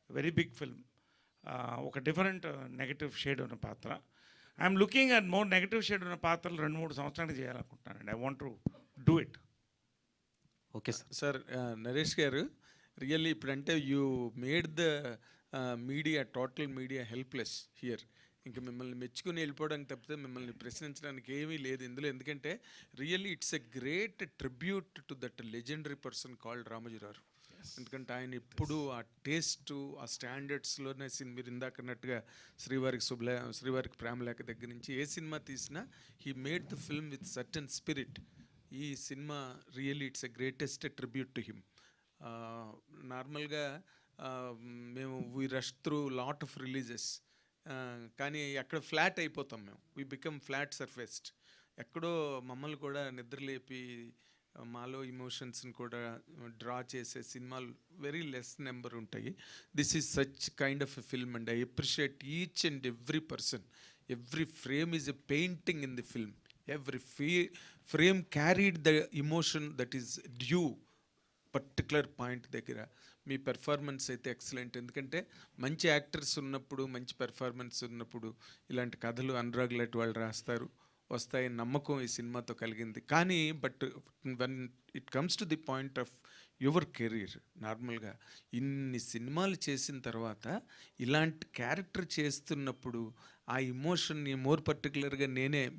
Very big film, ఒక డిఫరెంట్ నెగటివ్ షేడ్ ఉన్న పాత్ర. I'm looking at more negative shade ఉన్న పాత్రలు 2-3 సంవత్సరానికి చేయాలనుకుంటున్నానండి. I want to do it. Okay sir. Sir Naresh garu, really ఇప్పుడంటే you made the media, total media helpless here. ఇంకా మిమ్మల్ని మెచ్చుకుని వెళ్ళిపోవడానికి తప్పితే మిమ్మల్ని ప్రశ్నించడానికి ఏమీ లేదు ఇందులో. ఎందుకంటే really it's a great tribute to that legendary person called Ramoji Rao. ఎందుకంటే ఆయన ఎప్పుడు ఆ టేస్టు, ఆ స్టాండర్డ్స్లోనే మీరు ఇందాక అన్నట్టుగా శ్రీవారికి ప్రేమలేఖ దగ్గర నుంచి ఏ సినిమా తీసినా he made the film with certain spirit. ఈ cinema really it's a greatest tribute to him. నార్మల్గా మేము we rush through lot of releases, కానీ అక్కడ ఫ్లాట్ అయిపోతాం మేము. We become flat surfaced. ఎక్కడో మమ్మల్ని కూడా నిద్రలేపి మాలో ఇమోషన్స్ని కూడా డ్రా చేసే సినిమాలు వెరీ లెస్ నెంబర్ ఉంటాయి. This is such kind of a film and I appreciate each and every person. Every frame is a painting in the film. Every frame carried the emotion that is due particular point దగ్గర. మీ పెర్ఫార్మెన్స్ అయితే ఎక్సలెంట్. ఎందుకంటే మంచి యాక్టర్స్ ఉన్నప్పుడు, మంచి పెర్ఫార్మెన్స్ ఉన్నప్పుడు ఇలాంటి కథలు అనురాగ్ లాంటి వాళ్ళు రాస్తారు, వస్తాయి, నమ్మకం ఈ సినిమాతో కలిగింది. కానీ but one it comes to the point of your career, నార్మల్గా ఇన్ని సినిమాలు చేసిన తర్వాత ఇలాంటి క్యారెక్టర్ చేస్తున్నప్పుడు ఆ ఇమోషన్ని మోర్ పర్టికులర్గా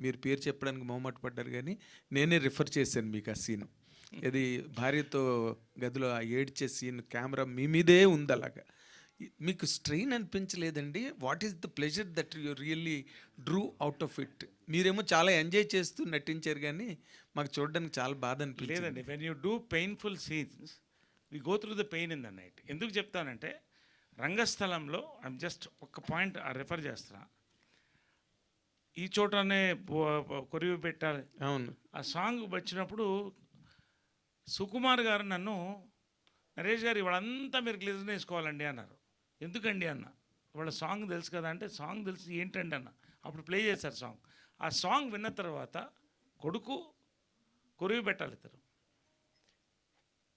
మీరు పేరు చెప్పడానికి మొహమాట పడ్డారు కానీ నేనే రిఫర్ చేశాను మీకు ఆ సీను. ఇది భార్యతో గదిలో ఆ ఏడ్చే సీన్, కెమెరా మీ మీదే ఉంది. అలాగా మీకు స్ట్రెయిన్ అనిపించలేదండి? What is the pleasure that you really drew out of it? మీరేమో చాలా ఎంజాయ్ చేస్తూ నటించారు కానీ మాకు చూడడానికి చాలా బాధ అనిపించింది. లేదండి, when you do painful scenes we go through the pain in the night. ఎందుకు చెప్తానంటే రంగస్థలంలో ఐమ్ జస్ట్ ఒక పాయింట్ రిఫర్ చేస్తున్నా. ఈ చోటనే కొరివి పెట్టాలి. అవును, ఆ సాంగ్ వచ్చినప్పుడు సుకుమార్ గారు నన్ను, నరేష్ గారు ఇవాళంతా మీరు గ్లిజర్ వేసుకోవాలండి అన్నారు. ఎందుకండి అన్న. వాళ్ళ సాంగ్ తెలుసు కదా అంటే, సాంగ్ తెలిసి ఏంటండి అన్న. అప్పుడు ప్లే చేశారు సాంగ్. ఆ సాంగ్ విన్న తర్వాత కొడుకు కొరివి పెట్టాలి ఇద్దరు.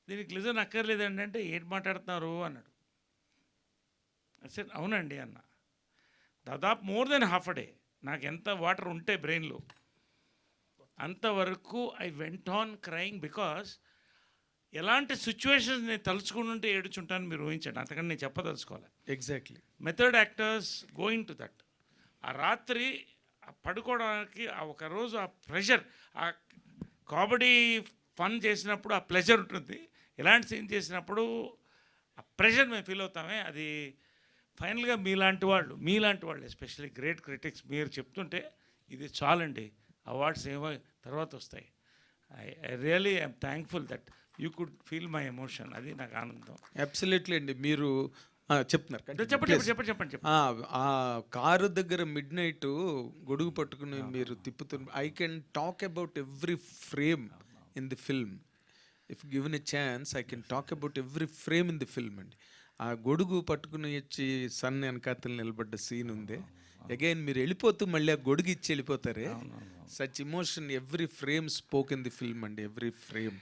దీనికి గ్లిజర్ అక్కర్లేదండి అంటే, ఏంటి మాట్లాడుతున్నారు అన్నాడు. సరే అవునండి అన్న. దాదాపు more than half a day నాకు ఎంత వాటర్ ఉంటే బ్రెయిన్లో అంతవరకు I went on crying. Because ఎలాంటి సిచ్యువేషన్స్ నేను తలుచుకుంటుంటే ఏడుచుంటాను మీరు ఊహించండి. అంతకని నేను చెప్పదలుచుకోవాలి. Exactly. Method actors going to that. ఆ రాత్రి పడుకోవడానికి ఆ ఒక రోజు ఆ ప్రెషర్, ఆ కామెడీ ఫన్ చేసినప్పుడు ఆ ప్లెజర్ ఉంటుంది. ఎలాంటి సీన్ చేసినప్పుడు ఆ ప్రెషర్ మేము ఫీల్ అవుతామే. అది ఫైనల్గా మీలాంటి వాళ్ళు ఎస్పెషల్లీ గ్రేట్ క్రిటిక్స్ మీరు చెప్తుంటే ఇది చాలండి, అవార్డ్స్ ఏమో తర్వాత వస్తాయి. I really I'm thankful that you could feel my emotion. అది నాకు ఆనందం. అబ్సల్యూట్లీ అండి. మీరు చెప్తున్నారు, చెప్పండి. ఆ కారు దగ్గర మిడ్ నైట్ గొడుగు పట్టుకుని మీరు తిప్పుతున్న, I can talk about every frame in the film. If given a chance I can talk about every frame in the film అండి. ఆ గొడుగు పట్టుకుని వచ్చి సన్ వెనకాతలు నిలబడ్డ సీన్ ఉంది. అగైన్ మీరు వెళ్ళిపోతూ మళ్ళీ ఆ గొడుగు ఇచ్చి వెళ్ళిపోతారే, such emotion every frame spoke in the film అండి. Every frame.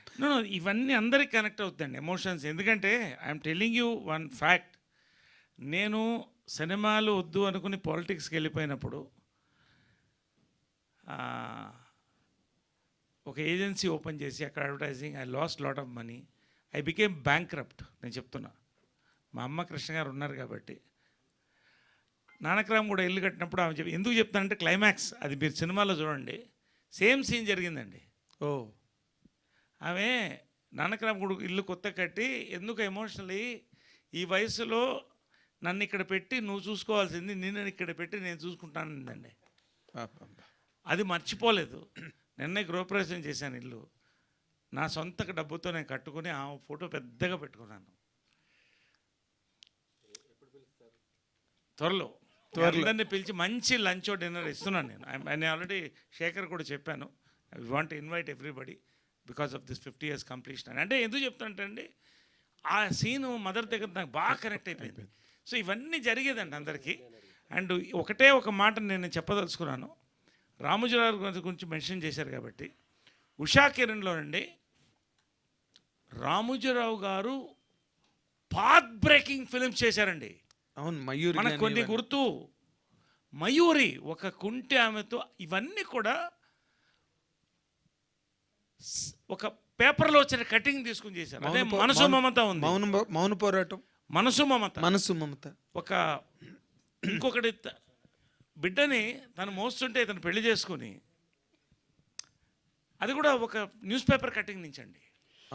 ఇవన్నీ అందరికి కనెక్ట్ అవుతుందండి ఎమోషన్స్. ఎందుకంటే I'm telling you one fact. నేను సినిమాలు వద్దు అనుకుని పాలిటిక్స్కి వెళ్ళిపోయినప్పుడు ఒక ఏజెన్సీ ఓపెన్ చేసి అక్కడ advertising, I last lot of money. I became bankrupt. నేను చెప్తున్నా, మా అమ్మ కృష్ణ గారు ఉన్నారు కాబట్టి. నానక్రామ్ కూడా ఇల్లు కట్టినప్పుడు ఆమె ఎందుకు చెప్తానంటే క్లైమాక్స్ అది మీరు సినిమాలో చూడండి, సేమ్ సీన్ జరిగిందండి. ఓ, ఆమె నానక్రామ్ కూడా ఇల్లు కొత్త కట్టి ఎందుకు ఎమోషనలీ ఈ వయసులో నన్ను ఇక్కడ పెట్టి నువ్వు చూసుకోవాల్సింది నిన్ను ఇక్కడ పెట్టి నేను చూసుకుంటానండి. అది మర్చిపోలేదు. నిన్నే గృహప్రవేశం చేశాను ఇల్లు. నా సొంత డబ్బుతో నేను కట్టుకుని ఆ ఫోటో పెద్దగా పెట్టుకున్నాను. త్వరలో అందరినీ పిలిచి మంచి లంచ్ డిన్నర్ ఇస్తున్నాను నేను ఆల్రెడీ శేఖర్ కూడా చెప్పాను. I want to invite everybody because of this 50 years completion అని. అంటే ఎందుకు చెప్తానంటే అండి, ఆ సీను మదర్ దగ్గర నాకు బాగా కనెక్ట్ అయిపోయింది. సో ఇవన్నీ జరిగేదండి అందరికీ. అండ్ ఒకటే ఒక మాట నేను చెప్పదలుచుకున్నాను. రామోజీరావు గారి గురించి మెన్షన్ చేశారు కాబట్టి, ఉషా కిరణ్లోనండి రామోజీరావు గారు పాత్ బ్రేకింగ్ ఫిల్మ్స్ చేశారండి. అవును, మయూరి మనకు కొన్ని గుర్తు, మయూరి, ఒక కుంటి ఆమెతో, ఇవన్నీ కూడా ఒక పేపర్లో వచ్చిన కటింగ్ తీసుకుని చేశారు. అదే మనసు మమత ఉంది, మౌన పోరాటం, మనసు మమత. ఒక ఇంకొకటి బిడ్డని తను మోస్తుంటే తను పెళ్లి చేసుకుని, అది కూడా ఒక న్యూస్ పేపర్ కటింగ్ నుంచి అండి.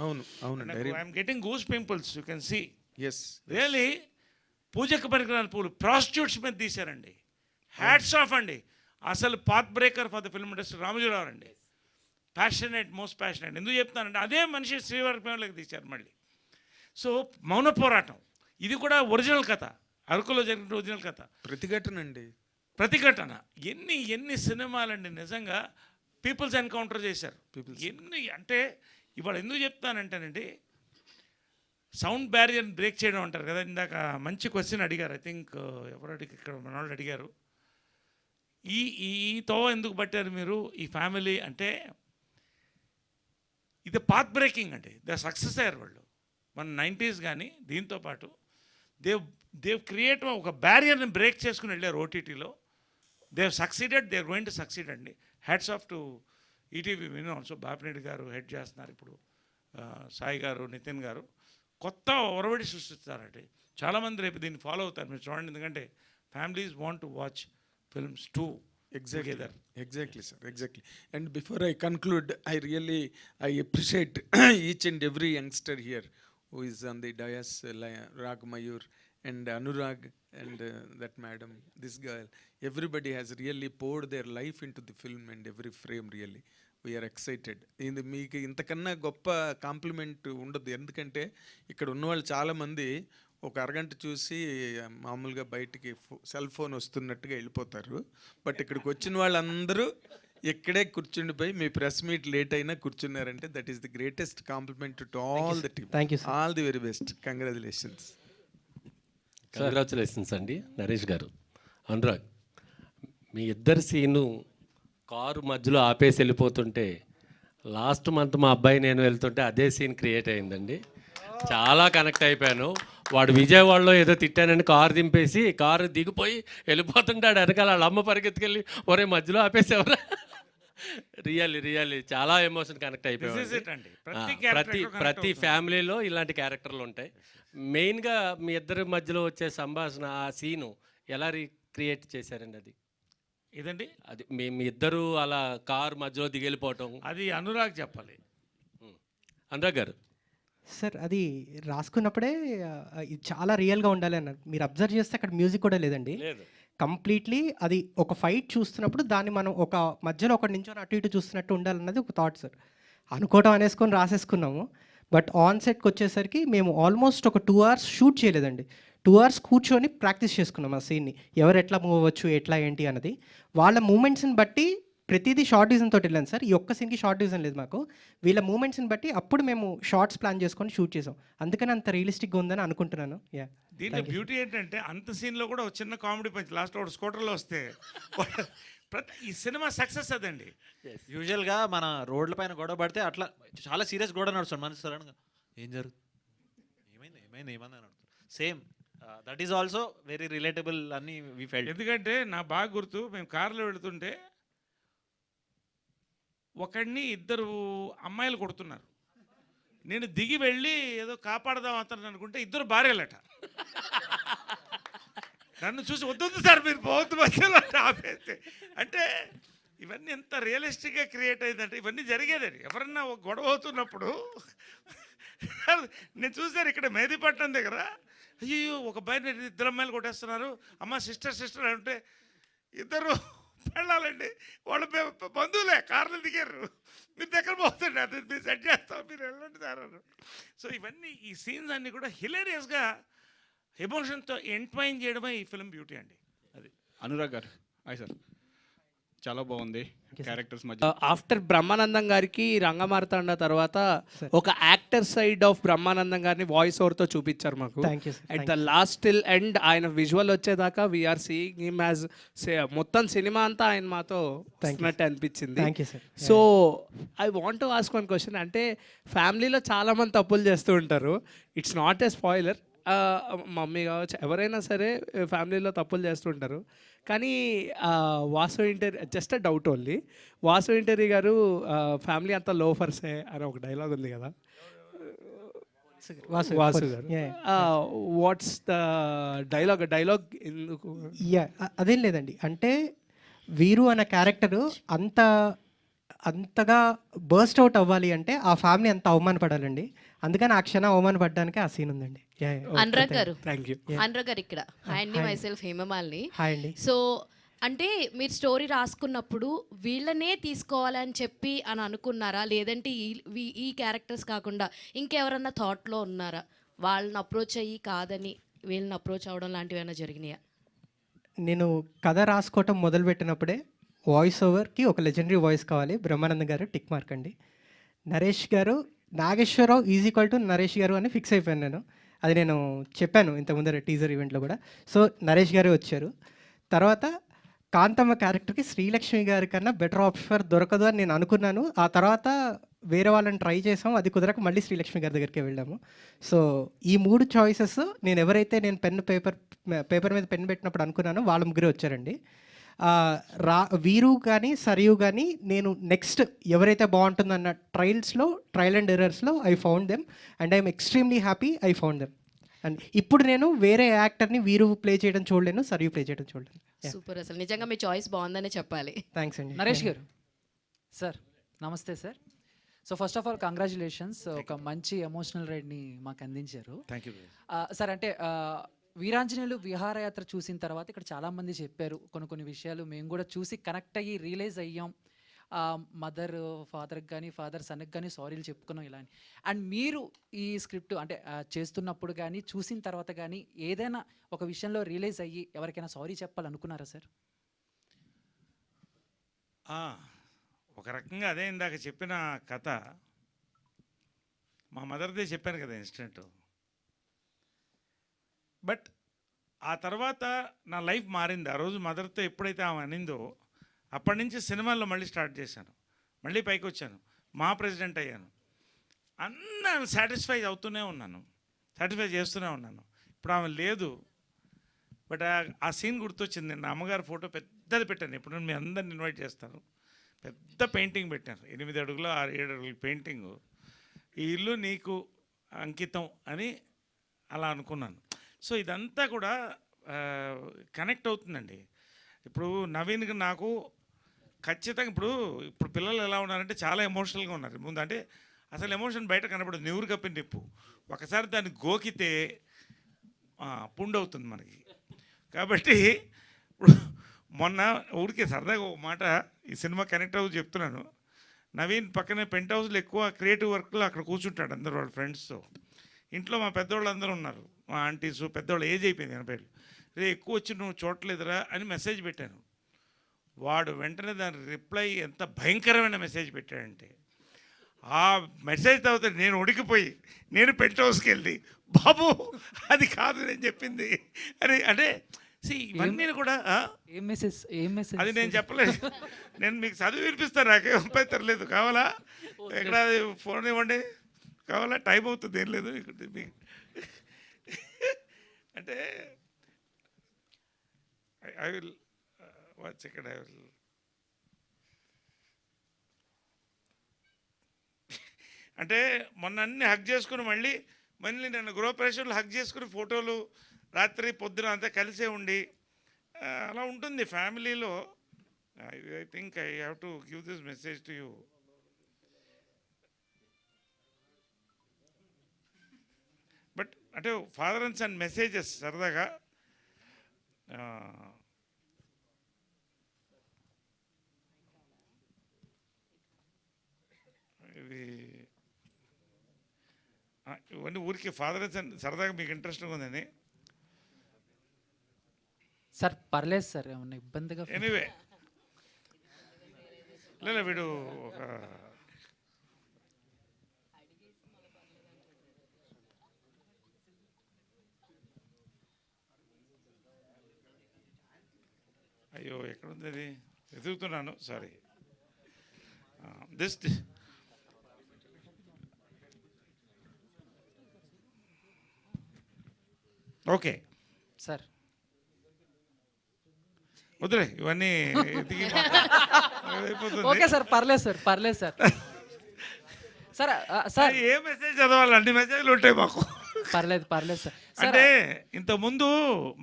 అవును అవును, I'm getting goose pimples, you can see. Yes really పూజకు పరికరాల పూలు ప్రాస్టిట్యూట్స్ మీద తీశారండి. హ్యాట్స్ ఆఫ్ అండి. అసలు path breaker for the film industry Ramoji Rao అండి. Passionate, most passionate. ఎందుకు చెప్తానంటే అదే మనిషి శ్రీవారి తీశారు మళ్ళీ. సో మౌన పోరాటం, ఇది కూడా ఒరిజినల్ కథ, అరకులో జరిగిన ఒరిజినల్ కథ. ప్రతిఘటన ఎన్ని సినిమాలండి నిజంగా పీపుల్స్ ఎన్కౌంటర్ చేశారు. ఎన్ని అంటే ఇవాళ ఎందుకు చెప్తానంటేనండి, సౌండ్ బ్యారియర్ని బ్రేక్ చేయడం అంటారు కదా. ఇందాక మంచి క్వశ్చన్ అడిగారు. ఐ థింక్ ఎవరు ఇక్కడ మన వాళ్ళు అడిగారు, ఈతో ఎందుకు పట్టారు మీరు ఈ ఫ్యామిలీ అంటే, ఇది పాత్ బ్రేకింగ్ అండి. దే సక్సెస్ అయ్యారు వాళ్ళు మన 90s. కానీ దీంతోపాటు దేవ్ క్రియేట్ ఒక బ్యారియర్ని బ్రేక్ చేసుకుని వెళ్ళారు ఓటీటీలో. They've succeeded, they're going to succeed అండి. Hats off to ETV win also. Bapireddy garu head చేస్తున్నారు ఇప్పుడు, సాయి గారు, నితిన్ గారు కొత్త ఒరవడి సృష్టిస్తారండి. చాలామంది రేపు దీన్ని ఫాలో అవుతారు, మీరు చూడండి. ఎందుకంటే families want to watch films two. Exactly, sir. Exactly. And before I conclude, I appreciate each and every youngster here who is on the dais, Rag Mayur and Anurag and that madam, this girl. Everybody has really poured their life into the film and every frame. Really, we are excited. మీకు ఇంతకన్నా గొప్ప కాంప్లిమెంట్ ఉండదు. ఎందుకంటే ఇక్కడ ఉన్నవాళ్ళు చాలామంది ఒక అరగంట చూసి మామూలుగా బయటికి సెల్ ఫోన్ వస్తున్నట్టుగా వెళ్ళిపోతారు. బట్ ఇక్కడికి వచ్చిన వాళ్ళందరూ ఇక్కడే కూర్చుండిపోయి మీ ప్రెస్ మీట్ లేట్ అయినా కూర్చున్నారంటే that is the greatest compliment to all the team. All the very best. Congratulations. Congratulations అండి నరేష్ గారు. అనురాగ్, మీ ఇద్దరు సీను కారు మధ్యలో ఆపేసి వెళ్ళిపోతుంటే, లాస్ట్ మంత్ మా అబ్బాయి నేను వెళ్తుంటే అదే సీన్ క్రియేట్ అయిందండి. చాలా కనెక్ట్ అయిపోయాను. వాడు విజయవాడలో ఏదో తిట్టానని కారు దింపేసి కారు దిగిపోయి వెళ్ళిపోతుంటాడు, వెనకాల వాళ్ళ అమ్మ పరిగెత్తుకెళ్ళి ఒరే మధ్యలో ఆపేసేవరా. రియల్లీ చాలా ఎమోషన్ కనెక్ట్ అయిపోయాడు. ప్రతి ఫ్యామిలీలో ఇలాంటి క్యారెక్టర్లు ఉంటాయి. మెయిన్గా మీ ఇద్దరి మధ్యలో వచ్చే సంభాషణ, ఆ సీను ఎలా క్రియేట్ చేశారండి? అది ఇదండి, అది మీ ఇద్దరు అలా కారు మధ్యలో దిగెళ్ళిపోవటం, అది అనురాగ్ చెప్పాలి. అనురాగ్ గారు. సార్ అది రాసుకున్నప్పుడే ఇది చాలా రియల్గా ఉండాలి అన్నారు. మీరు అబ్జర్వ్ చేస్తే అక్కడ మ్యూజిక్ కూడా లేదండి. కంప్లీట్లీ అది ఒక ఫైట్ చూస్తున్నప్పుడు దాన్ని మనం ఒక మధ్యలో ఒక నించొని అటు ఇటు చూస్తున్నట్టు ఉండాలన్నది ఒక థాట్ సార్. అనుకోవటం అనేసుకొని రాసేసుకున్నాము. బట్ ఆన్ సెట్కి వచ్చేసరికి మేము ఆల్మోస్ట్ ఒక 2 hours షూట్ చేయలేదండి. 2 hours కూర్చొని ప్రాక్టీస్ చేసుకున్నాం ఆ సీన్ని. ఎవరు ఎట్లా మూవ్ అవ్వచ్చు, ఎట్లా ఏంటి అన్నది. వాళ్ళ మూమెంట్స్ని బట్టి ప్రతిదీ షార్ట్ డివిజన్ తోటి వెళ్ళాను సార్. ఈ ఒక్క సీన్కి షార్ట్ డివిజన్ లేదు మాకు. వీళ్ళ మూమెంట్స్ని బట్టి అప్పుడు మేము షార్ట్స్ ప్లాన్ చేసుకొని షూట్ చేసాం. అందుకని అంత రియలిస్టిక్గా ఉందని అనుకుంటున్నాను. దీంట్లో బ్యూటీ ఏంటంటే అంత సీన్లో కూడా ఒక చిన్న కామెడీ పంచ్ లాస్ట్ ఒకటి స్కూటర్లో వస్తే ఈ సినిమా సక్సెస్ అదండి. యూజువల్గా మన రోడ్ల పైన గొడవ పడితే అట్లా చాలా సీరియస్ గొడవ నడుస్తుంది. మన సడన్గా ఏం జరుగుతుంది, ఏమైంది అని అడుగుతారు. Same that is also very relatable అని వి ఫెల్ట్. ఎందుకంటే నా బాగా గుర్తు, మేము కార్లో వెళుతుంటే ఒకడిని ఇద్దరు అమ్మాయిలు కొడుతున్నారు. నేను దిగి వెళ్ళి ఏదో కాపాడదాం అతను అనుకుంటే ఇద్దరు భార్యలట. నన్ను చూసి వద్దు సార్ మీరు పోవద్దు మధ్యలో ఆపేస్తే. అంటే ఇవన్నీ ఎంత రియలిస్టిక్గా క్రియేట్ అయిందంటే ఇవన్నీ జరిగేదండి. ఎవరన్నా ఒక గొడవ అవుతున్నప్పుడు నేను చూసాను ఇక్కడ మేదీపట్నం దగ్గర, అయ్యో ఒక బయట ఇద్దరు అమ్మాయిలు కొట్టేస్తున్నారు, అమ్మ సిస్టర్ అంటే ఇద్దరు వెళ్ళాలండి. వాళ్ళ బంధువులే కార్లు దిగారు. మీరు దగ్గర పోతుండే అది మీరు సెట్ చేస్తాం, మీరు వెళ్ళండి సార్. సో ఇవన్నీ ఈ సీన్స్ అన్నీ కూడా హిలేరియస్గా ఎమోషన్తో ఎంట్వైన్ చేయడమే ఈ ఫిల్మ్ బ్యూటీ అండి. అది అనురాగ్ గారు హాయ్ సార్, చాలా బాగుంది క్యారెక్టర్స్ మధ్య. ఆఫ్టర్ బ్రహ్మానందం గారికి రంగమార్తాండ తర్వాత ఒక యాక్టర్ సైడ్ ఆఫ్ బ్రహ్మానందం గారిని వాయిస్ ఓవర్తో చూపించారు మాకు. Thank you sir. At the last till end ఆయన విజువల్ వచ్చేదాకా వీఆర్ సీయింగ్ హిమ్ యాజ్ మొత్తం సినిమా అంతా ఆయన మాతో వస్తున్నట్టు అనిపించింది. Thank you sir. So I want to ask one question. అంటే ఫ్యామిలీలో చాలామంది తప్పులు చేస్తూ ఉంటారు. It's not a spoiler. Mummy కావచ్చు ఎవరైనా సరే ఫ్యామిలీలో తప్పులు చేస్తుంటారు. కానీ వాసు ఇంటరీ just a doubt only, Vasu ఇంటరీ గారు ఫ్యామిలీ అంతా లోఫర్సే అని ఒక డైలాగ్ ఉంది కదా, వాసు గారు. వాట్స్ ద డైలాగ్ ఎందుకు? అదేం లేదండి, అంటే వీరు అనే క్యారెక్టరు అంతగా బర్స్ట్ అవుట్ అవ్వాలి అంటే ఆ ఫ్యామిలీ అంత అవమానపడాలండి. అందుకని ఆ క్షణం అవమానపడడానికి ఆ సీన్ ఉందండి. అనురాగ్ గారు, థ్యాంక్ యూ. అనురాగ్ గారు ఇక్కడ హాయ్ అండి, మై సెల్ఫ్ హేమమాలిని. హాయ్ అండి. సో అంటే మీరు స్టోరీ రాసుకున్నప్పుడు వీళ్ళనే తీసుకోవాలని చెప్పి అని అనుకున్నారా, లేదంటే ఈ క్యారెక్టర్స్ కాకుండా ఇంకెవరన్నా థాట్లో ఉన్నారా, వాళ్ళని అప్రోచ్ అయ్యి కాదని వీళ్ళని అప్రోచ్ అవ్వడం లాంటివి ఏమైనా జరిగినాయా? నేను కథ రాసుకోవటం మొదలుపెట్టినప్పుడే వాయిస్ ఓవర్కి ఒక లెజెండరీ వాయిస్ కావాలి, బ్రహ్మానందం గారు టిక్ మార్క్ అండి. Naresh garu, Nageswararao is equal to Naresh garu అని ఫిక్స్ అయిపోయాను నేను. అది నేను చెప్పాను ఇంతకుముందర టీజర్ ఈవెంట్లో కూడా. సో నరేష్ గారే వచ్చారు. తర్వాత కాంతమ్మ క్యారెక్టర్కి శ్రీలక్ష్మి గారి కన్నా బెటర్ ఆఫర్ దొరకదు అని నేను అనుకున్నాను. ఆ తర్వాత వేరే వాళ్ళని ట్రై చేసాం, అది కుదరక మళ్ళీ శ్రీలక్ష్మి గారి దగ్గరికి వెళ్ళాము. సో ఈ 3 చాయిసెస్ నేను ఎవరైతే నేను పేపర్ మీద పెన్ పెట్టినప్పుడు అనుకున్నానో వాళ్ళ ముగ్గురే వచ్చారండి. వీరు కానీ సరియు కానీ నేను నెక్స్ట్ ఎవరైతే బాగుంటుందన్న ట్రయల్ అండ్ ఎర్రర్స్లో I found them and I'm extremely happy I found them. And ఇప్పుడు నేను వేరే యాక్టర్ని వీరు ప్లే చేయడం చూడలేను, సరియు ప్లే చేయడం చూడలేను. సూపర్, అసలు నిజంగా మీ చాయిస్ బాగుందనే చెప్పాలి. థ్యాంక్స్ అండి. నరేష్ గారు సార్, నమస్తే sir. So first of all congratulations, ఒక మంచి ఎమోషనల్ రైడ్ని మాకు అందించారు. Thank you sir. అంటే వీరాంజనేయులు విహారయాత్ర చూసిన తర్వాత ఇక్కడ చాలామంది చెప్పారు కొన్ని విషయాలు మేము కూడా చూసి కనెక్ట్ అయ్యి రియలైజ్ అయ్యాం. మదర్ ఫాదర్కి కానీ ఫాదర్ సన్కి కానీ సారీలు చెప్పుకున్నాం ఇలా అని. అండ్ మీరు ఈ స్క్రిప్ట్ అంటే చేస్తున్నప్పుడు కానీ చూసిన తర్వాత కానీ ఏదైనా ఒక విషయంలో రియలైజ్ అయ్యి ఎవరికైనా సారీ చెప్పాలనుకున్నారా సార్? ఒక రకంగా అదే ఇందాక చెప్పిన కథ మా మదర్దే చెప్పాను కదా ఇన్సిడెంట్. బట్ ఆ తర్వాత నా లైఫ్ మారింది. ఆ రోజు మదర్తో ఎప్పుడైతే ఆమె అనిందో అప్పటి నుంచి సినిమాల్లో మళ్ళీ స్టార్ట్ చేశాను, మళ్ళీ పైకి వచ్చాను, మా ప్రెసిడెంట్ అయ్యాను. అన్నీ సాటిస్ఫై అవుతూనే ఉన్నాను, సాటిస్ఫై చేస్తూనే ఉన్నాను. ఇప్పుడు ఆమె లేదు. బట్ ఆ సీన్ గుర్తొచ్చింది. నా అమ్మగారి ఫోటో పెద్దది పెట్టాను. ఇప్పుడు మీ అందరిని ఇన్వైట్ చేస్తాను. పెద్ద పెయింటింగ్ పెట్టాను, 8 అడుగుల 7 అడుగుల పెయింటింగు. ఈ ఇల్లు నీకు అంకితం అని అలా అనుకున్నాను. సో ఇదంతా కూడా కనెక్ట్ అవుతుందండి. ఇప్పుడు నవీన్కి నాకు ఖచ్చితంగా ఇప్పుడు పిల్లలు ఎలా ఉన్నారంటే చాలా ఎమోషనల్గా ఉన్నారు. ముందు అంటే అసలు ఎమోషన్ బయట కనపడదు, నివురు కప్పిన నిప్పు. ఒకసారి దాన్ని గోకితే పుండు అవుతుంది మనకి. కాబట్టి ఇప్పుడు మొన్న ఊరికే సరదాగా ఒక మాట ఈ సినిమా కనెక్ట్ అవ్వ చెప్తున్నాను. నవీన్ పక్కనే పెంట్ హౌస్లో ఎక్కువ క్రియేటివ్ వర్క్లో అక్కడ కూర్చుంటాడు అందరు వాళ్ళ ఫ్రెండ్స్తో. ఇంట్లో మా పెద్దవాళ్ళు అందరూ ఉన్నారు, మా ఆంటీసు, పెద్దవాళ్ళు ఏజ్ అయిపోయింది 80. రే ఎక్కువ వచ్చి నువ్వు చూడలేదురా అని మెసేజ్ పెట్టాను. వాడు వెంటనే దాని రిప్లై ఎంత భయంకరమైన మెసేజ్ పెట్టాడంటే, ఆ మెసేజ్ తర్వాత నేను ఉడికిపోయి నేను పెంట్ హౌస్కి వెళ్ళి బాబు అది కాదు నేను చెప్పింది అని. అంటే ఇవన్నీ కూడా ఏం మెసేజ్ అది నేను చెప్పలేదు. నేను మీకు చదివి వినిపిస్తాను, నాకేం పెత్తలేదు. కావాలా? ఎక్కడ ఫోన్ ఇవ్వండి, కావాలా? టైం అవుతుంది, ఏం లేదు మీకు. అంటే ఐ విల్ వాచ్ ఇక్కడ. ఐ విల్ అంటే మొన్న అన్ని హక్ చేసుకుని మళ్ళీ నన్ను గృహప్రవేశంలో హక్ చేసుకుని ఫోటోలు రాత్రి పొద్దున అంతా కలిసే ఉండి అలా ఉంటుంది ఫ్యామిలీలో. I think I have to give this message to you. But అంటే ఫాదర్ అండ్ సన్ మెసేజెస్ సరదాగా ఇది ఇవన్నీ ఊరికి ఫాదర్ అండ్ సన్ సరదాగా మీకు ఇంట్రెస్టింగ్ ఉందని సార్ పర్లేదు సార్, ఏమన్నా ఇబ్బందిగా ఎనీవే లేదా వీడు ఒక అయ్యో ఎక్కడుంది అది, వెతుకుతున్నాను, సారీ. This okay sir. వద్దులే ఇవన్నీ ఎతికి అయిపోతుంది. ఓకే సార్, పర్లేదు సార్, పర్లేదు సార్. సార్ సార్ ఏ మెసేజ్ చదవాలి, అన్ని మెసేజ్లు ఉంటాయి మాకు. పర్లేదు పర్లేదు సార్. అంటే ఇంతకుముందు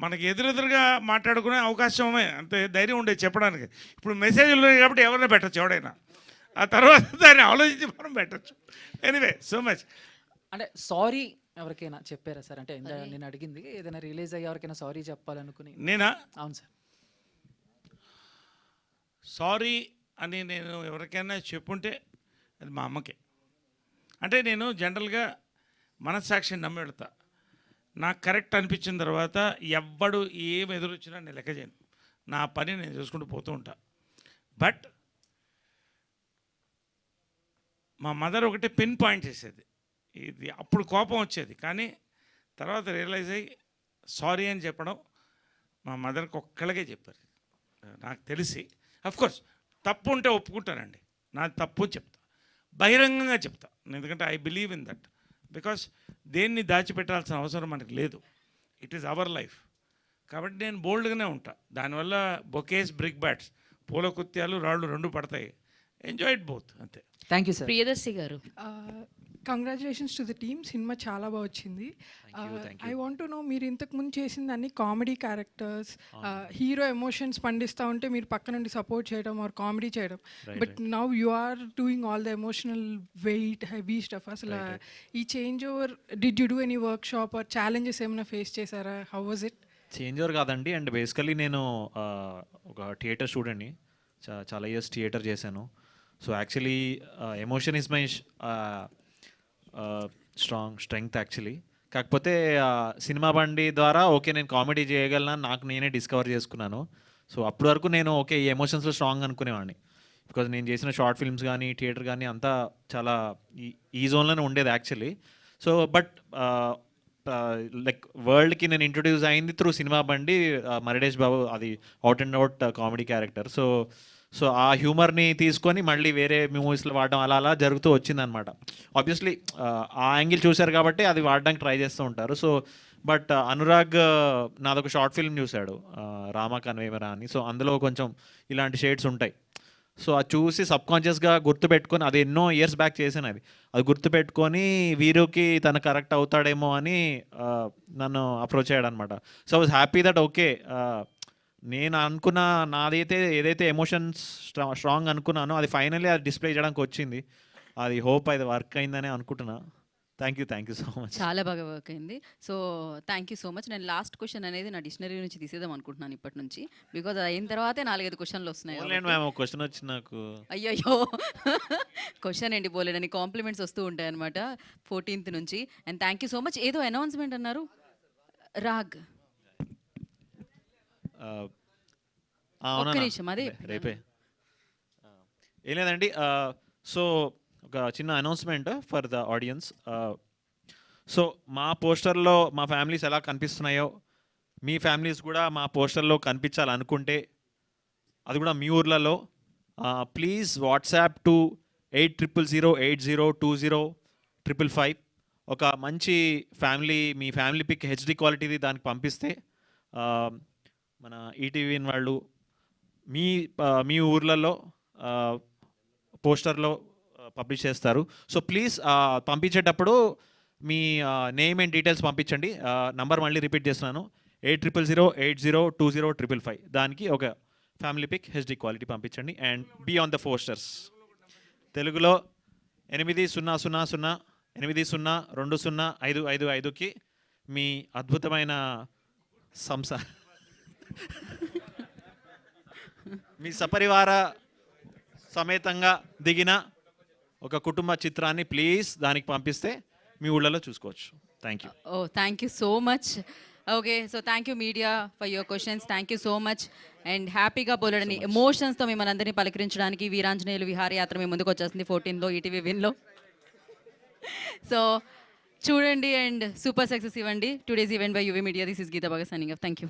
మనకి ఎదురెదురుగా మాట్లాడుకునే అవకాశమే, అంతే ధైర్యం ఉండేది చెప్పడానికి. ఇప్పుడు మెసేజ్లు ఉన్నాయి కాబట్టి ఎవరైనా పెట్టచ్చు, ఎవడైనా ఆ తర్వాత దాన్ని ఆలోచించి మనం పెట్టచ్చు. Anyway so much. అంటే సారీ ఎవరికైనా చెప్పారా సార్? అంటే నేను అడిగింది ఏదైనా రిలీజ్ అయ్యి ఎవరికైనా సారీ చెప్పాలనుకుని. నేనా? అవును సార్. సారీ అని నేను ఎవరికైనా చెప్పుంటే అది మా అమ్మకే. అంటే నేను జనరల్గా మనస్సాక్షిని నమ్మి వెళ్తా. నాకు కరెక్ట్ అనిపించిన తర్వాత ఎవ్వడు ఏం ఎదురొచ్చినా నేను లెక్క చేయను, నా పని నేను చూసుకుంటూ పోతూ ఉంటా. బట్ మా మదర్ ఒకటే పిన్ పాయింట్ చేసేది, ఇది అప్పుడు కోపం వచ్చేది, కానీ తర్వాత రియలైజ్ అయ్యి సారీ అని చెప్పడం మా మదర్కి ఒక్కళ్ళకే చెప్పారు నాకు తెలిసి. అఫ్కోర్స్ తప్పు ఉంటే ఒప్పుకుంటానండి, నాది తప్పు చెప్తా, బహిరంగంగా చెప్తా, ఎందుకంటే I believe in that. Because దేన్ని దాచిపెట్టాల్సిన అవసరం మనకి లేదు, ఇట్ ఈస్ అవర్ లైఫ్. కాబట్టి నేను బోల్డ్గానే ఉంటా. దానివల్ల బొకేస్, బ్రిక్ బ్యాట్స్, పూల కుత్యాలు, రాళ్ళు రెండు పడతాయి. ఎంజాయ్ ఇట్ బోత్, అంతే. Thank you sir. Priyadarshi garu. Congratulations to the team. Cinema చాలా బాగా వచ్చింది. ఐ వాంట్ టు నో, మీరు ఇంతకు ముందు చేసింది అన్ని కామెడీ క్యారెక్టర్స్, హీరో ఎమోషన్స్ పండిస్తూ ఉంటే మీరు పక్క నుండి సపోర్ట్ చేయడం ఆర్ కామెడీ చేయడం. But now you are doing all the emotional weight, heavy stuff. అసలు ఈ change over, did you do any workshop or challenges ఏమైనా ఫేస్ చేశారా? How was it? Change over కాదండి, అండ్ బేసికలీ నేను ఒక థియేటర్ స్టూడెంట్ని, చాలా ఇయర్స్ థియేటర్ చేశాను. So actually emotion is my strength actually. కాకపోతే సినిమా బండి ద్వారా ఓకే నేను కామెడీ చేయగలను నాకు నేనే డిస్కవర్ చేసుకున్నాను. సో అప్పటి వరకు నేను ఓకే ఈ ఎమోషన్స్లో స్ట్రాంగ్ అనుకునేవాడిని, బికాజ్ నేను చేసిన షార్ట్ ఫిల్మ్స్ కానీ థియేటర్ కానీ అంతా చాలా ఈ జోన్లోనే ఉండేది యాక్చువల్లీ. సో బట్ లైక్ వరల్డ్కి నేను ఇంట్రొడ్యూస్ అయింది త్రూ సినిమా బండి, మరిడేష్ బాబు, అది out and out comedy character. So ఆ హ్యూమర్ని తీసుకొని మళ్ళీ వేరే మూవీస్లో వాడడం అలా జరుగుతూ వచ్చిందనమాట. ఆబ్వియస్లీ ఆ యాంగిల్ చూశారు కాబట్టి అది వాడడానికి ట్రై చేస్తూ ఉంటారు. సో బట్ అనురాగ్ నాదొక షార్ట్ ఫిల్మ్ చూశాడు, రామా కన్వేమరా అని. సో అందులో కొంచెం ఇలాంటి షేడ్స్ ఉంటాయి. సో అది చూసి సబ్కాన్షియస్గా గుర్తుపెట్టుకొని, అది ఎన్నో ఇయర్స్ బ్యాక్ చేశాను, అది గుర్తుపెట్టుకొని వీరుకి తను కరెక్ట్ అవుతాడేమో అని నన్ను అప్రోచ్ అయ్యాడు అనమాట. So I was happy that okay నేను అనుకున్న నాదైతే ఏదైతే ఎమోషన్స్ స్ట్రాంగ్ అనుకున్నానో అది ఫైనల్లీ అది డిస్ప్లే చేయడానికి వచ్చింది. అది హోప్ అది వర్క్ అయిందని అనుకుంటున్నా. Thank you so much. చాలా బాగా వర్క్ అయింది. So thank you so much. నేను లాస్ట్ క్వశ్చన్ అనేది నా డిక్షనరీ నుంచి తీసేద్దాం అనుకుంటున్నాను ఇప్పటి నుంచి, బికాజ్ అయిన తర్వాతే 4-5 క్వశ్చన్లు వస్తున్నాయి. క్వశ్చన్ వచ్చి నాకు అయ్యో క్వశ్చన్ ఏంటి పోలేడని కాంప్లిమెంట్స్ వస్తూ ఉంటాయి అనమాట 14th నుంచి. And thank you so much. ఏదో అనౌన్స్మెంట్ అన్నారు, రాగ్ ఒక్క నిమిషం, అదే రేపే ఏం లేదండి. సో ఒక చిన్న announcement for the audience. So మా పోస్టర్లో మా ఫ్యామిలీస్ ఎలా కనిపిస్తున్నాయో మీ ఫ్యామిలీస్ కూడా మా పోస్టర్లో కనిపించాలనుకుంటే, అది కూడా మీ ఊర్లలో, ప్లీజ్ వాట్సాప్ టు 8000802055 ఒక మంచి ఫ్యామిలీ, మీ ఫ్యామిలీ పిక్ హెచ్డి క్వాలిటీది దానికి పంపిస్తే మన ఈటీవీ వాళ్ళు మీ ఊర్లలో పోస్టర్లో పబ్లిష్ చేస్తారు. సో ప్లీజ్ పంపించేటప్పుడు మీ నేమ్ అండ్ డీటెయిల్స్ పంపించండి. నంబర్ మళ్ళీ రిపీట్ చేస్తున్నాను, 8000802055. దానికి ఒక ఫ్యామిలీ పిక్ హెచ్డి క్వాలిటీ పంపించండి and be on the posters. తెలుగులో 8000802055కి మీ అద్భుతమైన మీ సపరివార సమేతంగా దిగిన ఒక కుటుంబ చిత్రాన్ని ప్లీజ్ దానికి పంపిస్తే మీ ఊళ్ళలో చూసుకోవచ్చు. Thank you. Thank you so much. Okay, so thank you media for your questions. Thank you so much. And హ్యాపీగా బోలెడని ఎమోషన్స్తో మిమ్మల్ని అందరినీ పలకరించడానికి వీరాంజనేయులు విహారయాత్ర మీ ముందుకు వచ్చేస్తుంది 14లో ఈటీవీ విన్లో. సో చూడండి అండ్ సూపర్ సక్సెస్ ఇవ్వండి. Today's event by UV media. This is Geetha బాగా సైనింగ్ ఆఫ్. Thank you.